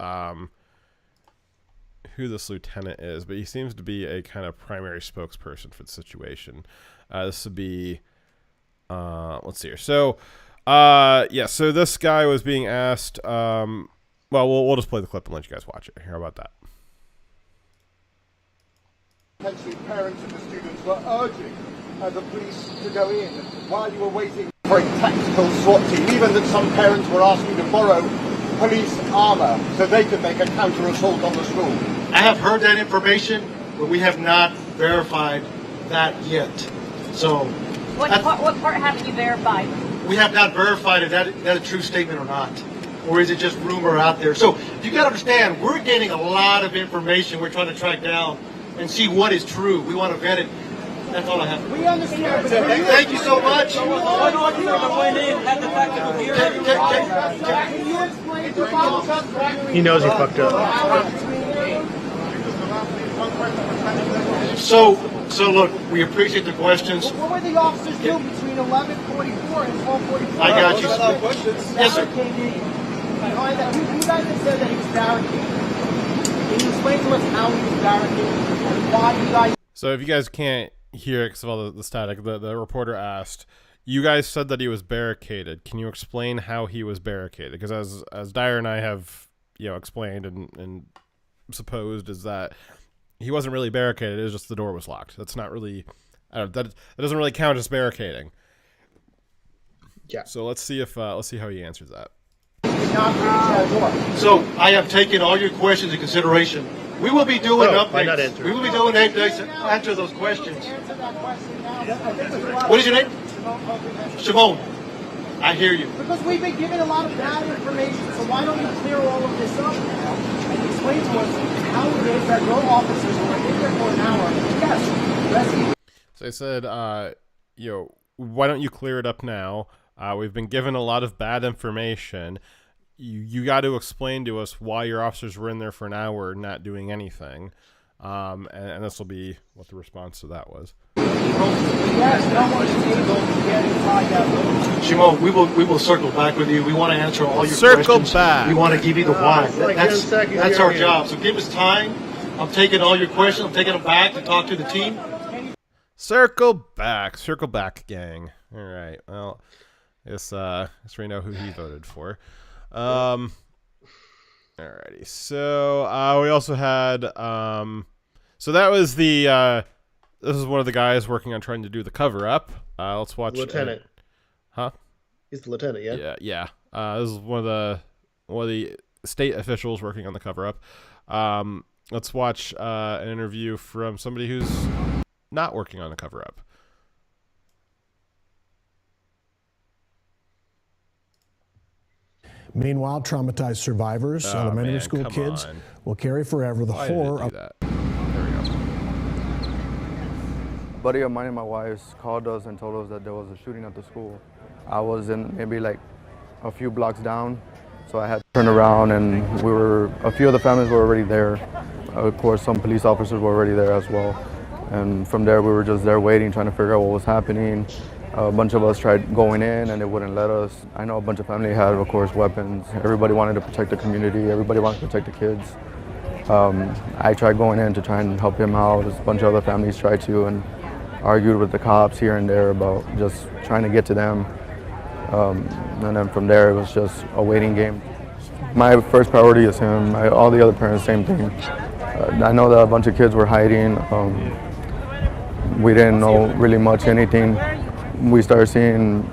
lieutenant is, but he seems to be a kind of primary spokesperson for the situation. This would be, let's see here. So, so this guy was being asked, well, we'll just play the clip and let you guys watch it. How about that? Potentially parents and the students were urging the police to go in while you were waiting for a tactical SWAT team, even that some parents were asking to borrow police armor so they could make a counter-assault on the school. I have heard that information, but we have not verified that yet. So, what part haven't you verified? We have not verified if that a true statement or not, or is it just rumor out there? So you got to understand, we're getting a lot of information. We're trying to track down and see what is true. We want to vet it. That's all I have. We understand. Thank you so much. He knows he fucked up. So look, we appreciate the questions. What were the officers doing between 11:44 and 12:44? I got you. Yes, sir. You guys have said that he was barricaded. Can you explain to us how he was barricaded and why you guys... So if you guys can't hear it because of all the static, the reporter asked, you guys said that he was barricaded. Can you explain how he was barricaded? Because as Dyer and I have explained and supposed, is that he wasn't really barricaded. It was just the door was locked. That's not really, that doesn't really count as barricading. Yeah. So let's see how he answers that. So I have taken all your questions into consideration. We will be doing updates. We will be doing updates to answer those questions. What is your name? Shimon. I hear you. Because we've been given a lot of bad information, so why don't you clear all of this up now and explain to us how it is that your officers who were in there for an hour, yes, rescue. So I said, why don't you clear it up now? We've been given a lot of bad information. You got to explain to us why your officers were in there for an hour not doing anything. And this will be what the response to that was. Shimon, we will circle back with you. We want to answer all your questions. Circle back. We want to give you the why. That's our job. So give us time. I'm taking all your questions. I'm taking them back to talk to the team. Circle back, gang. All right. Well, I guess we know who he voted for. Alrighty. So we also had so that was the this is one of the guys working on trying to do the cover up. Let's watch Lieutenant. Huh? He's the lieutenant, yeah. Yeah. This is one of the state officials working on the cover up. Let's watch an interview from somebody who's not working on the cover up. Meanwhile, traumatized survivors, elementary school kids, will carry forever the horror of that. There we go. A buddy of mine and my wife's called us and told us that there was a shooting at the school. I was in maybe like a few blocks down, so I had to turn around, and a few of the families were already there. Of course, some police officers were already there as well. And from there, we were just there waiting, trying to figure out what was happening. A bunch of us tried going in and they wouldn't let us. I know a bunch of family had, of course, weapons. Everybody wanted to protect the community. Everybody wanted to protect the kids. I tried going in to try and help him out. A bunch of other families tried to and argued with the cops here and there about just trying to get to them. And then from there, it was just a waiting game. My first priority is him. All the other parents, same thing. I know that a bunch of kids were hiding. We didn't know really much anything. We started seeing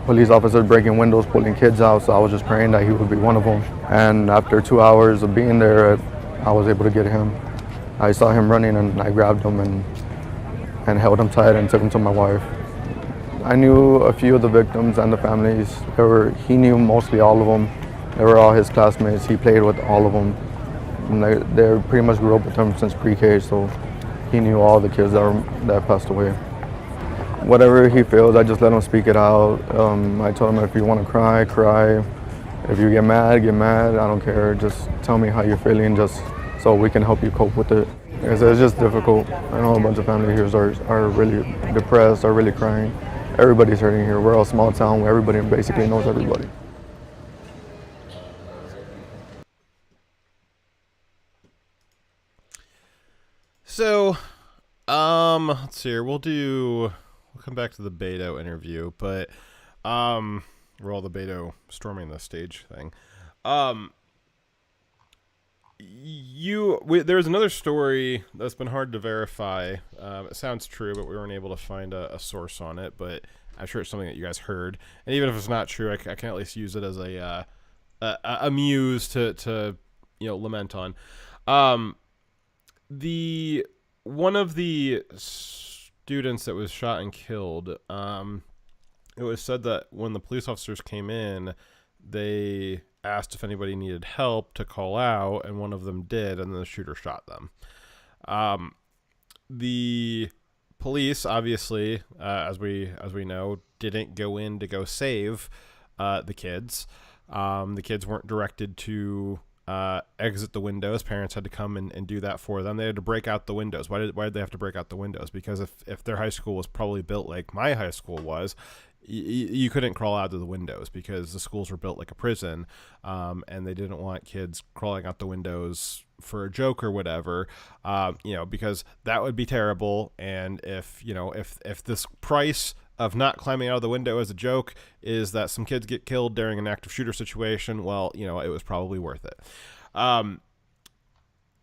police officers breaking windows, pulling kids out, so I was just praying that he would be one of them. And after 2 hours of being there, I was able to get him. I saw him running and I grabbed him and held him tight and took him to my wife. I knew a few of the victims and the families. He knew mostly all of them. They were all his classmates. He played with all of them. And they pretty much grew up with him since pre-K, so he knew all the kids that passed away. Whatever he feels, I just let him speak it out. I told him, if you want to cry, cry. If you get mad, get mad. I don't care. Just tell me how you're feeling, just so we can help you cope with it. It's just difficult. I know a bunch of family here are really depressed, are really crying. Everybody's hurting here. We're a small town where everybody basically knows everybody. So, let's see here. We'll come back to the Beto interview, but we're all the Beto storming the stage thing. There's another story that's been hard to verify. It sounds true, but we weren't able to find a source on it, but I'm sure it's something that you guys heard. And even if it's not true, I can at least use it as a muse to lament on. One of the students that was shot and killed, it was said that when the police officers came in, they asked if anybody needed help to call out, and one of them did, and then the shooter shot them. The police, obviously, as we know, didn't go in to go save the kids. The kids weren't directed to exit the windows. Parents had to come and do that for them. They had to break out the windows. Why did they have to break out the windows? Because if their high school was probably built like my high school was, you couldn't crawl out of the windows because the schools were built like a prison, and they didn't want kids crawling out the windows for a joke or whatever, because that would be terrible. And if this price of not climbing out of the window as a joke is that some kids get killed during an active shooter situation, well, it was probably worth it.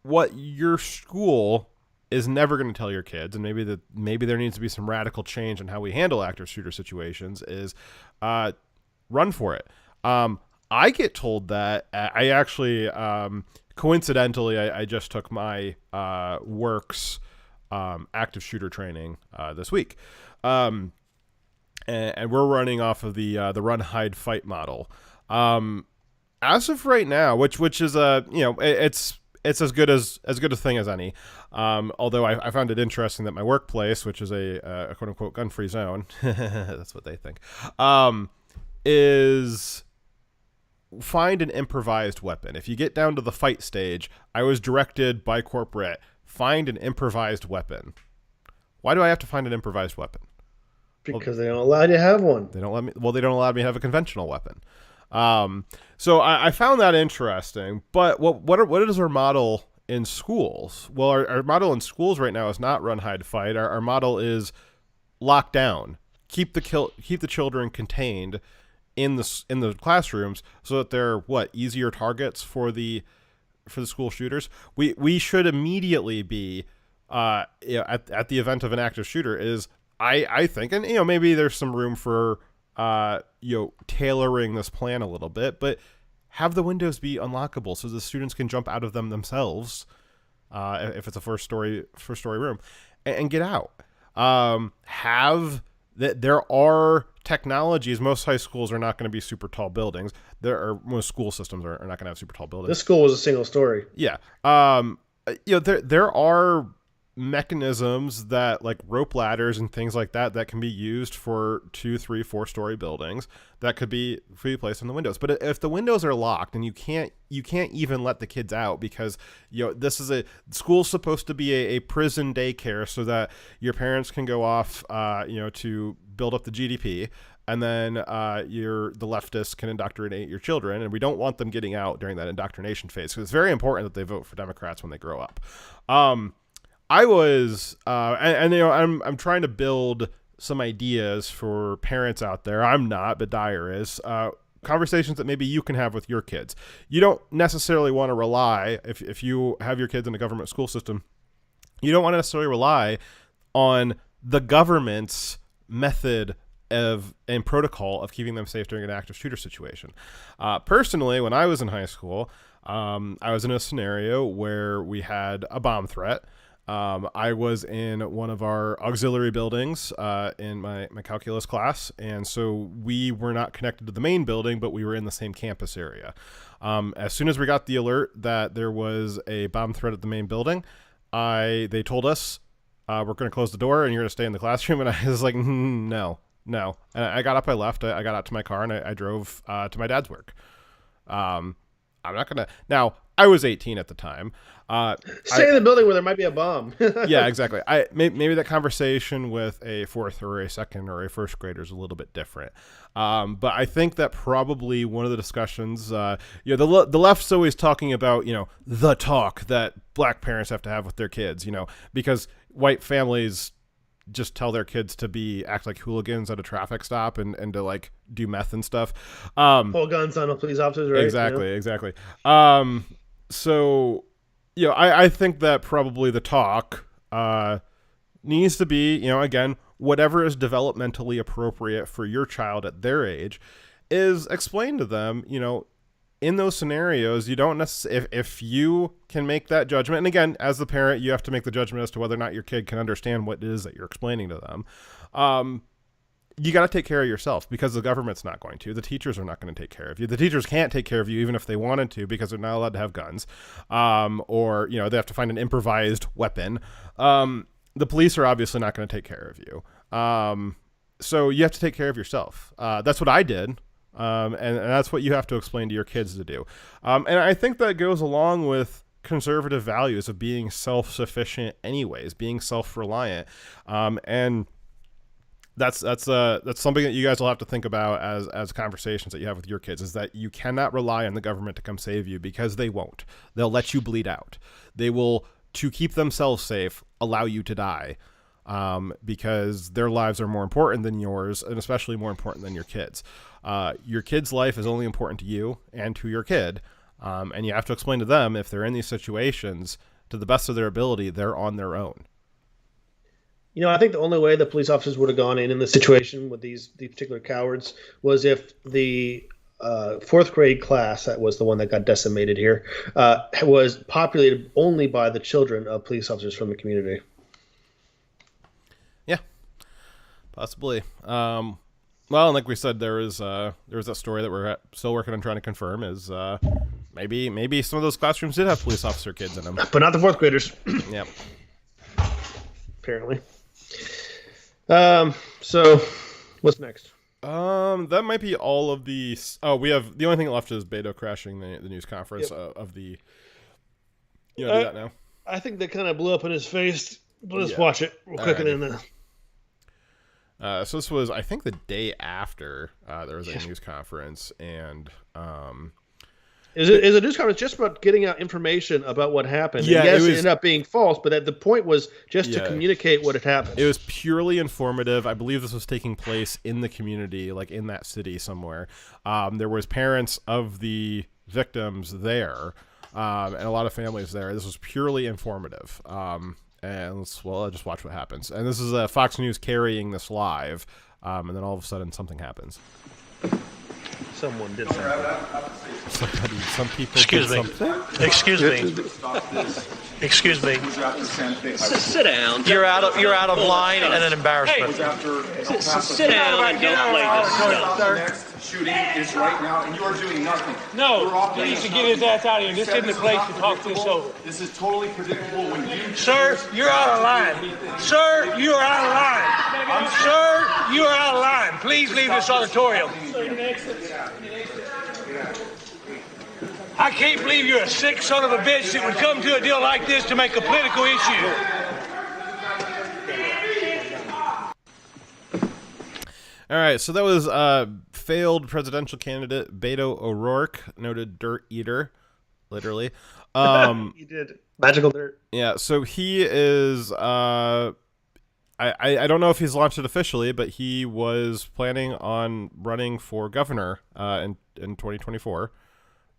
What your school is never going to tell your kids, and maybe there needs to be some radical change in how we handle active shooter situations, is run for it. I get told that. I actually, coincidentally, I just took my works active shooter training this week. And we're running off of the run, hide, fight model. As of right now, which is it's as good a thing as any. Although I found it interesting that my workplace, which is a quote unquote gun-free zone, that's what they think, is find an improvised weapon. If you get down to the fight stage, I was directed by corporate, find an improvised weapon. Why do I have to find an improvised weapon? Because they don't allow you to have one. They don't allow me to have a conventional weapon. So I found that interesting. But what is our model in schools? Well, our model in schools right now is not run, hide, fight. Our model is lock down, keep the children contained in the classrooms so that they're easier targets for the school shooters. We should immediately be at the event of an active shooter is. I think, and maybe there's some room for tailoring this plan a little bit, but have the windows be unlockable so the students can jump out of them themselves, if it's a first story room, and get out. There are technologies. Most high schools are not going to be super tall buildings. Most school systems are not going to have super tall buildings. This school was a single story. Yeah. There are mechanisms that like rope ladders and things like that can be used for 2, 3, 4-story buildings that could be placed in the windows. But if the windows are locked and you can't even let the kids out because this is school's supposed to be a prison daycare so that your parents can go off to build up the GDP, and then the leftists can indoctrinate your children, and we don't want them getting out during that indoctrination phase. So it's very important that they vote for Democrats when they grow up. I was, I'm trying to build some ideas for parents out there. I'm not, but Dyer is, conversations that maybe you can have with your kids. You don't necessarily want to rely, if you have your kids in a government school system, you don't want to necessarily rely on the government's method and protocol of keeping them safe during an active shooter situation. Personally, when I was in high school, I was in a scenario where we had a bomb threat. I was in one of our auxiliary buildings in my calculus class, and so we were not connected to the main building, but we were in the same campus area. As soon as we got the alert that there was a bomb threat at the main building, they told us, we're going to close the door and you're going to stay in the classroom. And I was like, no. And I got up, I left, I got out to my car, and I drove to my dad's work. I'm not going to... Now, I was 18 at the time. Stay in the building where there might be a bomb. Yeah, exactly. Maybe that conversation with a fourth or a second or a first grader is a little bit different. But I think that probably one of the discussions, the left's always talking about, the talk that black parents have to have with their kids, because white families just tell their kids to act like hooligans at a traffic stop and to like do meth and stuff. Pull guns on police officers, right? Exactly. So, I think that probably the talk needs to be, again, whatever is developmentally appropriate for your child at their age is explained to them, in those scenarios. You don't necessarily, if you can make that judgment, and again, as the parent, you have to make the judgment as to whether or not your kid can understand what it is that you're explaining to them. You got to take care of yourself, because the government's not going to. The teachers are not going to take care of you. The teachers can't take care of you even if they wanted to, because they're not allowed to have guns, or they have to find an improvised weapon. The police are obviously not going to take care of you. So you have to take care of yourself. That's what I did. And that's what you have to explain to your kids to do. And I think that goes along with conservative values of being self-sufficient anyways, being self-reliant. And that's something that you guys will have to think about as conversations that you have with your kids, is that you cannot rely on the government to come save you, because they won't. They'll let you bleed out. They will, to keep themselves safe, allow you to die. Because their lives are more important than yours, and especially more important than your kids. Your kid's life is only important to you and to your kid, and you have to explain to them, if they're in these situations, to the best of their ability, they're on their own. I think the only way the police officers would have gone in this situation with these particular cowards was if the fourth grade class, that was the one that got decimated here, was populated only by the children of police officers from the community. Possibly. Well, and like we said, there was that story that we're still working on trying to confirm, is maybe some of those classrooms did have police officer kids in them, but not the fourth graders. Yep. Apparently. So what's next? That might be all of the. Oh, we have the only thing left is Beto crashing the news conference. Yep. Of the. Do that now. I think that kind of blew up in his face. Let's watch it real quick, and then. So this was, I think, the day after there was a news conference, and is a news conference just about getting out information about what happened? Yeah, and yes, it ended up being false, but the point was just to communicate what had happened. It was purely informative. I believe this was taking place in the community, like in that city somewhere. There was parents of the victims there, and a lot of families there. This was purely informative. And I'll just watch what happens. And this is Fox News carrying this live, and then all of a sudden something happens. Someone did something. Some people did something. Excuse me. Excuse me. Sit down. You're out of line and an embarrassment. Hey, sit down and don't play this stuff. Shooting is right now, and you are doing nothing. No, he needs to get his ass out of here. This isn't the place to talk this over. This is totally predictable when you... Sir, you're out of line. Sir, you are out of line. Sir, you are out of line. Please leave this auditorium. I can't believe you're a sick son of a bitch that would come to a deal like this to make a political issue. All right, so that was failed presidential candidate Beto O'Rourke, noted dirt eater, literally. He did magical dirt. Yeah, so he is. I I don't know if he's launched it officially, but he was planning on running for governor in 2024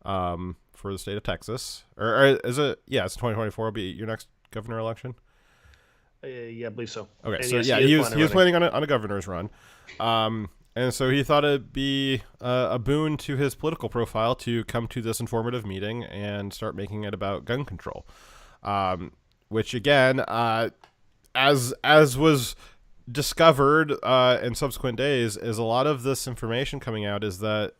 for the state of Texas. Or is it? Yeah, it's 2024 will be your next governor election. Yeah, I believe so. Okay, and so yes, yeah, he was planning on a governor's run. And so he thought it'd be a boon to his political profile to come to this informative meeting and start making it about gun control. Which again, as was discovered in subsequent days, is a lot of this information coming out is that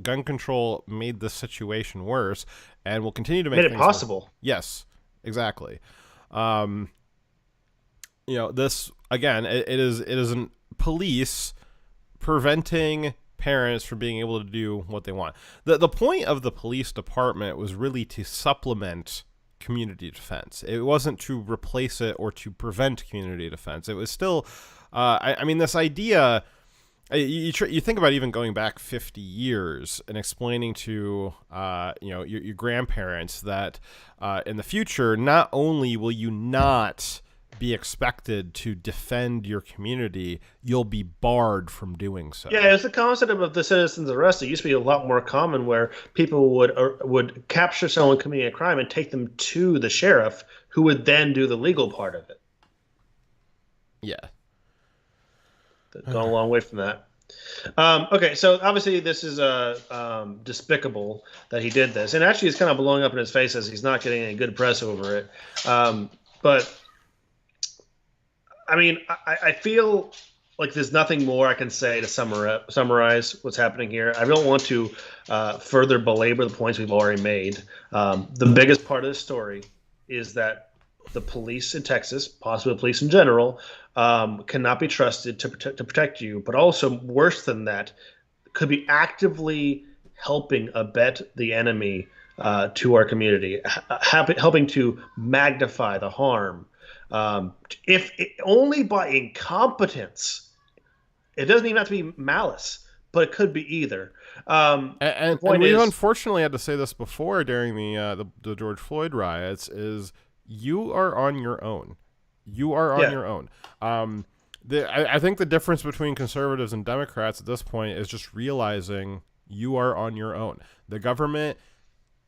gun control made this situation worse and will continue to make it possible. Worse. Yes, exactly. This again, it is police preventing parents from being able to do what they want. The point of the police department was really to supplement community defense. It wasn't to replace it or to prevent community defense. It was still, this idea, you think about even going back 50 years and explaining to, your grandparents that in the future, not only will you not be expected to defend your community, you'll be barred from doing so. Yeah, it's the concept of the citizen's arrest. It used to be a lot more common where people would capture someone committing a crime and take them to the sheriff, who would then do the legal part of it. Yeah. Gone a long way from that. Okay, so obviously this is despicable that he did this. And actually it's kind of blowing up in his face as he's not getting any good press over it. But I feel like there's nothing more I can say to summarize what's happening here. I don't want to further belabor the points we've already made. The biggest part of the story is that the police in Texas, possibly police in general, cannot be trusted to protect you. But also, worse than that, could be actively helping abet the enemy to our community, helping to magnify the harm. If only by incompetence. It doesn't even have to be malice, but it could be either. And we unfortunately had to say this before during the George Floyd riots: is you are on your own. You are on your own. I think the difference between conservatives and Democrats at this point is just realizing you are on your own. The government,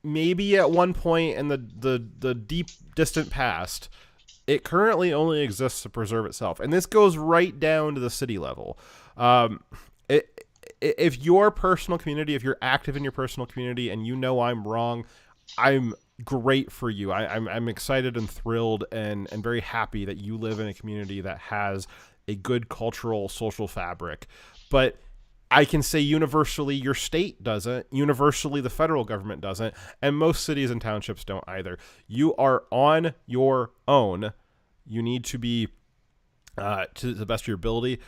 maybe at one point in the deep distant past, it currently only exists to preserve itself. And this goes right down to the city level. If your personal community, if you're active in your personal community and you know I'm wrong, I'm great for you. I'm excited and thrilled and very happy that you live in a community that has a good cultural, social fabric. But I can say universally your state doesn't, universally the federal government doesn't, and most cities and townships don't either. You are on your own. You need to be, to the best of your ability,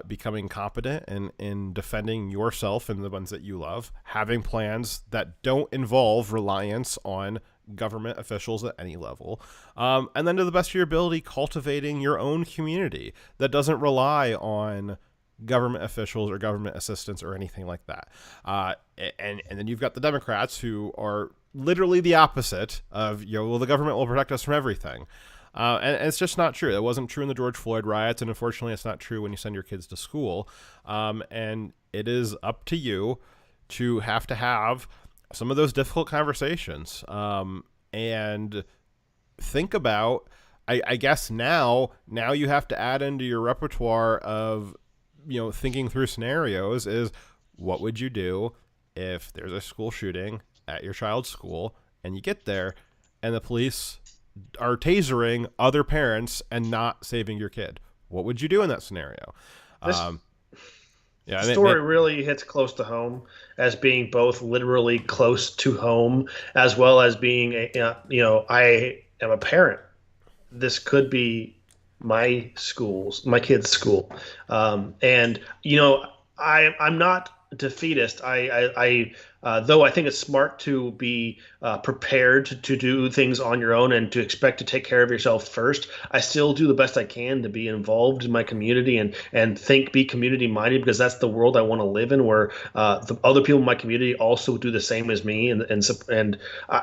becoming competent in defending yourself and the ones that you love, having plans that don't involve reliance on government officials at any level, and then to the best of your ability, cultivating your own community that doesn't rely on government officials or government assistance or anything like that. And then you've got the Democrats who are literally the opposite of, the government will protect us from everything. And it's just not true. It wasn't true in the George Floyd riots, and unfortunately it's not true when you send your kids to school. And it is up to you to have some of those difficult conversations. And think about, I guess now you have to add into your repertoire of, thinking through scenarios is, what would you do if there's a school shooting at your child's school and you get there and the police are tasering other parents and not saving your kid? What would you do in that scenario? The story really hits close to home as being both literally close to home as well as being, I am a parent. This could be my kid's school. And, I'm not defeatist. Though I think it's smart to be prepared to do things on your own and to expect to take care of yourself first. I still do the best I can to be involved in my community and be community minded, because that's the world I want to live in, where the other people in my community also do the same as me. And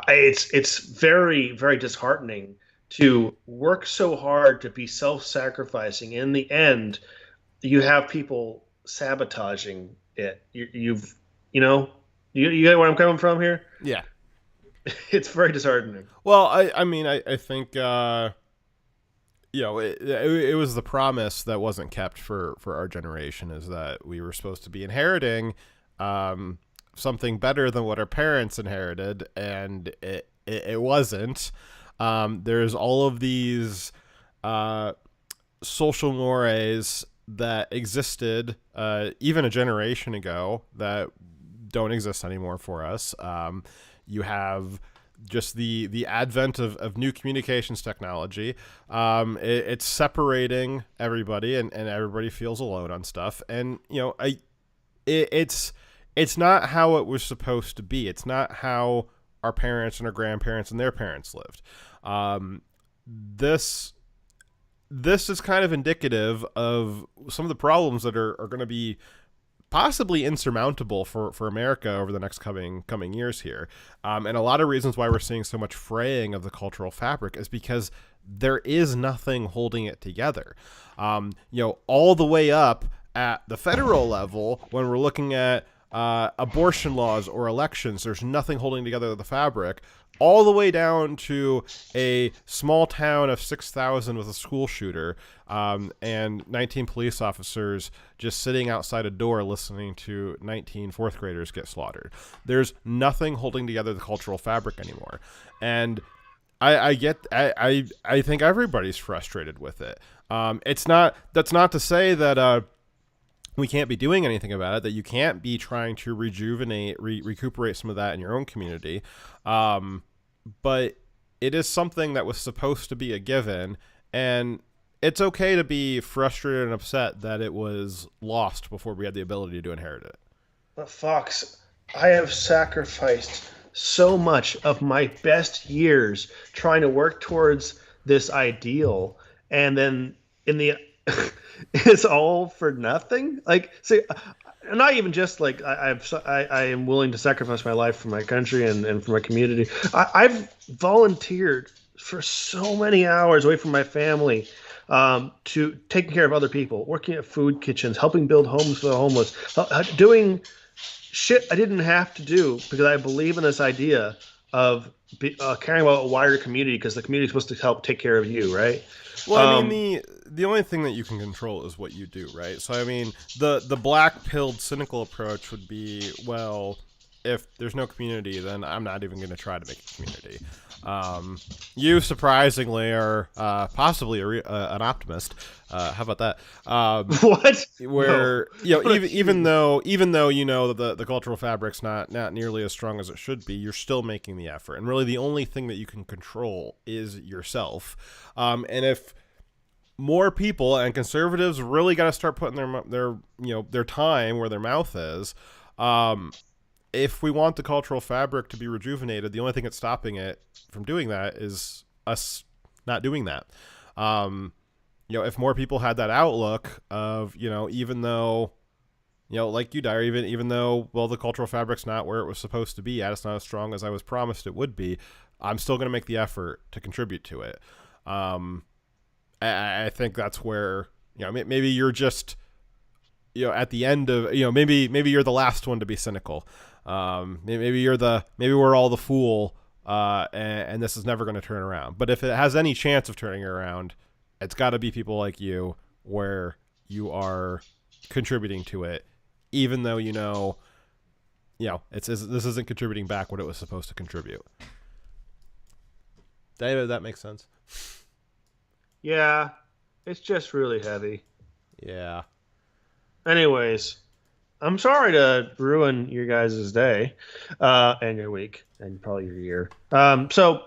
it's very, very disheartening to work so hard to be self-sacrificing. In the end, you have people sabotaging it. You get where I'm coming from here? Yeah. It's very disheartening. Well, I mean, I think, it was the promise that wasn't kept for our generation, is that we were supposed to be inheriting something better than what our parents inherited, and it wasn't. There's all of these social mores that existed even a generation ago that don't exist anymore for us. You have just the advent of new communications technology. It's separating everybody, and everybody feels alone on stuff. And it's not how it was supposed to be. It's not how our parents and our grandparents and their parents lived. This is kind of indicative of some of the problems that are going to be possibly insurmountable for America over the next coming years here. And a lot of reasons why we're seeing so much fraying of the cultural fabric is because there is nothing holding it together. All the way up at the federal level, when we're looking at abortion laws or elections, there's nothing holding together the fabric, all the way down to a small town of 6,000 with a school shooter and 19 police officers just sitting outside a door listening to 19 fourth graders get slaughtered. There's nothing holding together the cultural fabric anymore. And I think everybody's frustrated with it. That's not to say that we can't be doing anything about it, that you can't be trying to recuperate some of that in your own community. But it is something that was supposed to be a given, and it's okay to be frustrated and upset that it was lost before we had the ability to inherit it. But Fox, I have sacrificed so much of my best years trying to work towards this ideal, and then in the it's all for nothing. Like, see, not even just like I am willing to sacrifice my life for my country and for my community. I've volunteered for so many hours away from my family, to taking care of other people, working at food kitchens, helping build homes for the homeless, doing shit I didn't have to do because I believe in this idea of caring about a wider community, because the community is supposed to help take care of you, right? Well, I mean, the only thing that you can control is what you do, right? So, I mean, the black-pilled cynical approach would be, well, if there's no community, then I'm not even going to try to make a community. You, surprisingly, are possibly an optimist. How about that? What? Where, no. Even though you know that the cultural fabric's not nearly as strong as it should be, you're still making the effort. And really, the only thing that you can control is yourself. And if more people, and conservatives really got to start putting their time where their mouth is, if we want the cultural fabric to be rejuvenated, the only thing that's stopping it from doing that is us not doing that. If more people had that outlook of, even though, like you, Dyer, even though, well, the cultural fabric's not where it was supposed to be at, it's not as strong as I was promised it would be, I'm still going to make the effort to contribute to it. I think that's where, maybe you're just, at the end of, maybe you're the last one to be cynical. Maybe we're all the fool, and this is never going to turn around. But if it has any chance of turning around, it's got to be people like you, where you are contributing to it, even though this isn't contributing back what it was supposed to contribute. David, that makes sense. Yeah, it's just really heavy. Yeah. Anyways, I'm sorry to ruin your guys' day, and your week, and probably your year. So,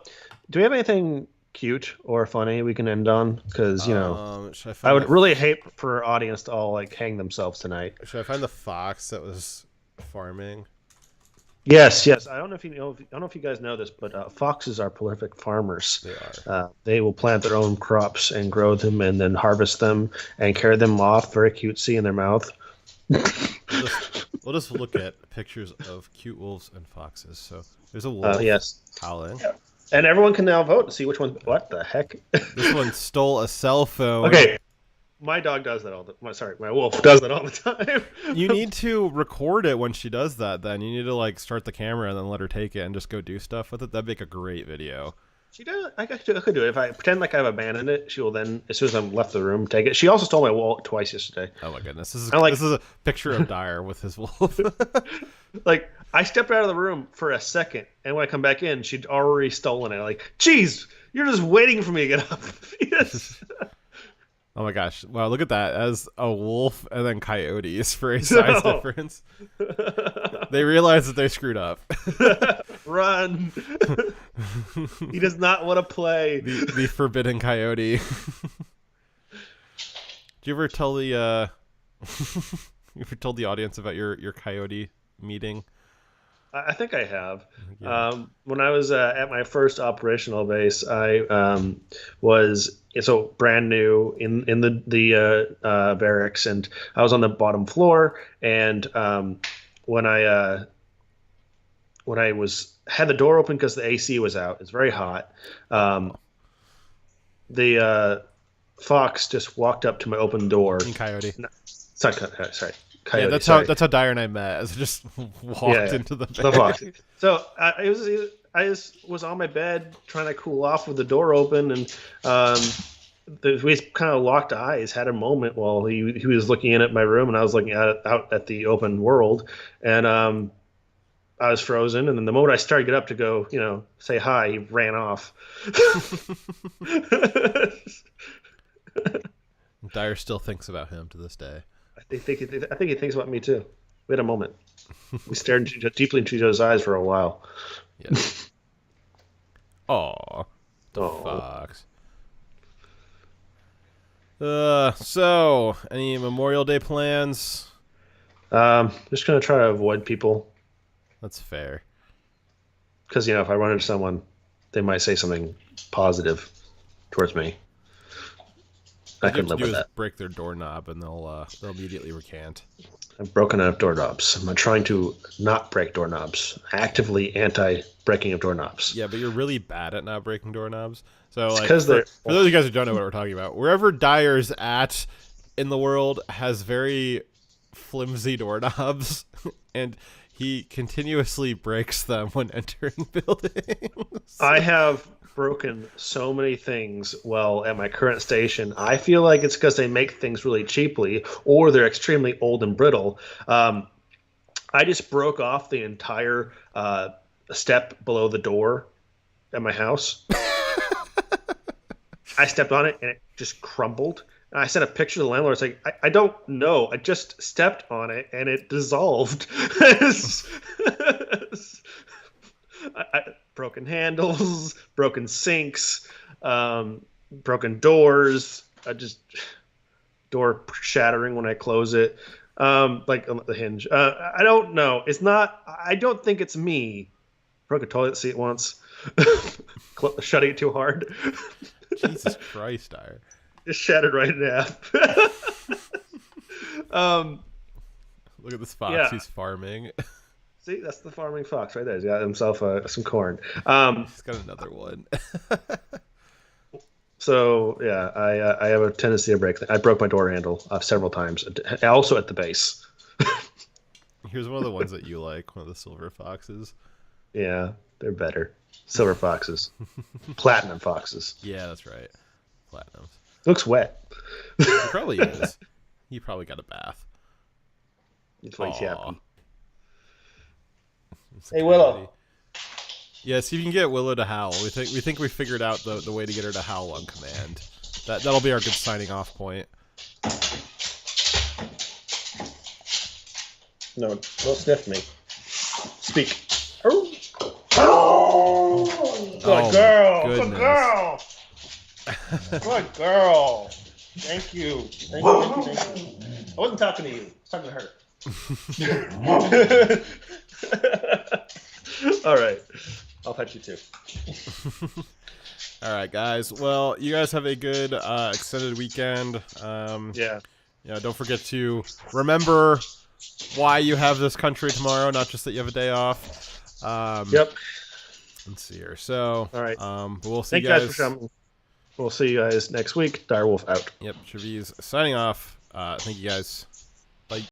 do we have anything cute or funny we can end on? Because, I would really hate for our audience to all, hang themselves tonight. Should I find the fox that was farming? Yes. I don't know if you guys know this, but foxes are prolific farmers. They are. They will plant their own crops and grow them and then harvest them and carry them off very cutesy in their mouth. We'll just look at pictures of cute wolves and foxes. So there's a wolf yes. howling. And everyone can now vote to see which one. What the heck? This one stole a cell phone. Okay. My dog does that my wolf does that all the time. You need to record it when she does that. Then you need to like start the camera and then let her take it and just go do stuff with it. That'd make a great video. She does. I could do it if I pretend like I've abandoned it. She will then, as soon as I'm left the room, take it. She also stole my wallet twice yesterday. Oh my goodness! This is a picture of Dyer with his wolf. Like I stepped out of the room for a second, and when I come back in, she'd already stolen it. Like, geez, you're just waiting for me to get up. Yes. Oh my gosh! Wow, look at that. As a wolf and then coyotes for a size difference. They realize that they screwed up. Run! He does not want to play. The forbidden coyote. Did you ever tell the audience about your coyote meeting? I think I have. Yeah. When I was at my first operational base, I was brand new in the barracks, and I was on the bottom floor. And when I had the door open because the AC was out, it's very hot. The fox just walked up to my open door. Coyote. No, sorry. Coyote, yeah, that's how Dyer and I met. As just walked into the bed. So I just was on my bed trying to cool off with the door open, and we kind of locked eyes, had a moment while he was looking in at my room, and I was looking out at the open world, and I was frozen. And then the moment I started to get up to go, say hi, he ran off. Dyer still thinks about him to this day. I think he thinks about me too. We had a moment. We stared deeply into each other's eyes for a while. Yes. Aw. The fox. So, any Memorial Day plans? Just gonna try to avoid people. That's fair. Because if I run into someone, they might say something positive towards me. I could live with that. Break their doorknob, and they'll immediately recant. I've broken out doorknobs. I'm trying to not break doorknobs. Actively anti-breaking of doorknobs. Yeah, but you're really bad at not breaking doorknobs. So, for those of you guys who don't know what we're talking about, wherever Dyer's at in the world has very flimsy doorknobs, and he continuously breaks them when entering buildings. I have broken so many things at my current station. I feel like it's because they make things really cheaply, or they're extremely old and brittle. I just broke off the entire step below the door at my house. I stepped on it and it just crumbled. And I sent a picture to the landlord. It's like, I don't know. I just stepped on it and it dissolved. Broken handles, broken sinks, broken doors, door shattering when I close it, like on the hinge. I don't know. I don't think it's me. Broke a toilet seat once, shutting it too hard. Jesus Christ, Dyer. Just shattered right in half. Look at this fox. Yeah. He's farming. See, that's the farming fox right there. He's got himself some corn. He's got another one. So yeah, I have a tendency to break. I broke my door handle several times. Also at the base. Here's one of the ones that you like. One of the silver foxes. Yeah, they're better. Silver foxes, platinum foxes. Yeah, that's right. Platinum. Looks wet. He probably is. He probably got a bath. It's like happy. Hey Willow. Yeah, see if you can get Willow to howl. We think we figured out the way to get her to howl on command. That'll be our good signing off point. No, don't sniff me. Speak. Good girl. Good girl. Good girl. Thank you. Thank you. I wasn't talking to you. I was talking to her. All right. I'll pet you too. All right, guys. Well, you guys have a good extended weekend. Yeah. Don't forget to remember why you have this country tomorrow, not just that you have a day off. Yep. Let's see here. So, all right. But we'll see Thank you guys. For coming. We'll see you guys next week. Direwolf out. Yep. Trevize signing off. Thank you guys.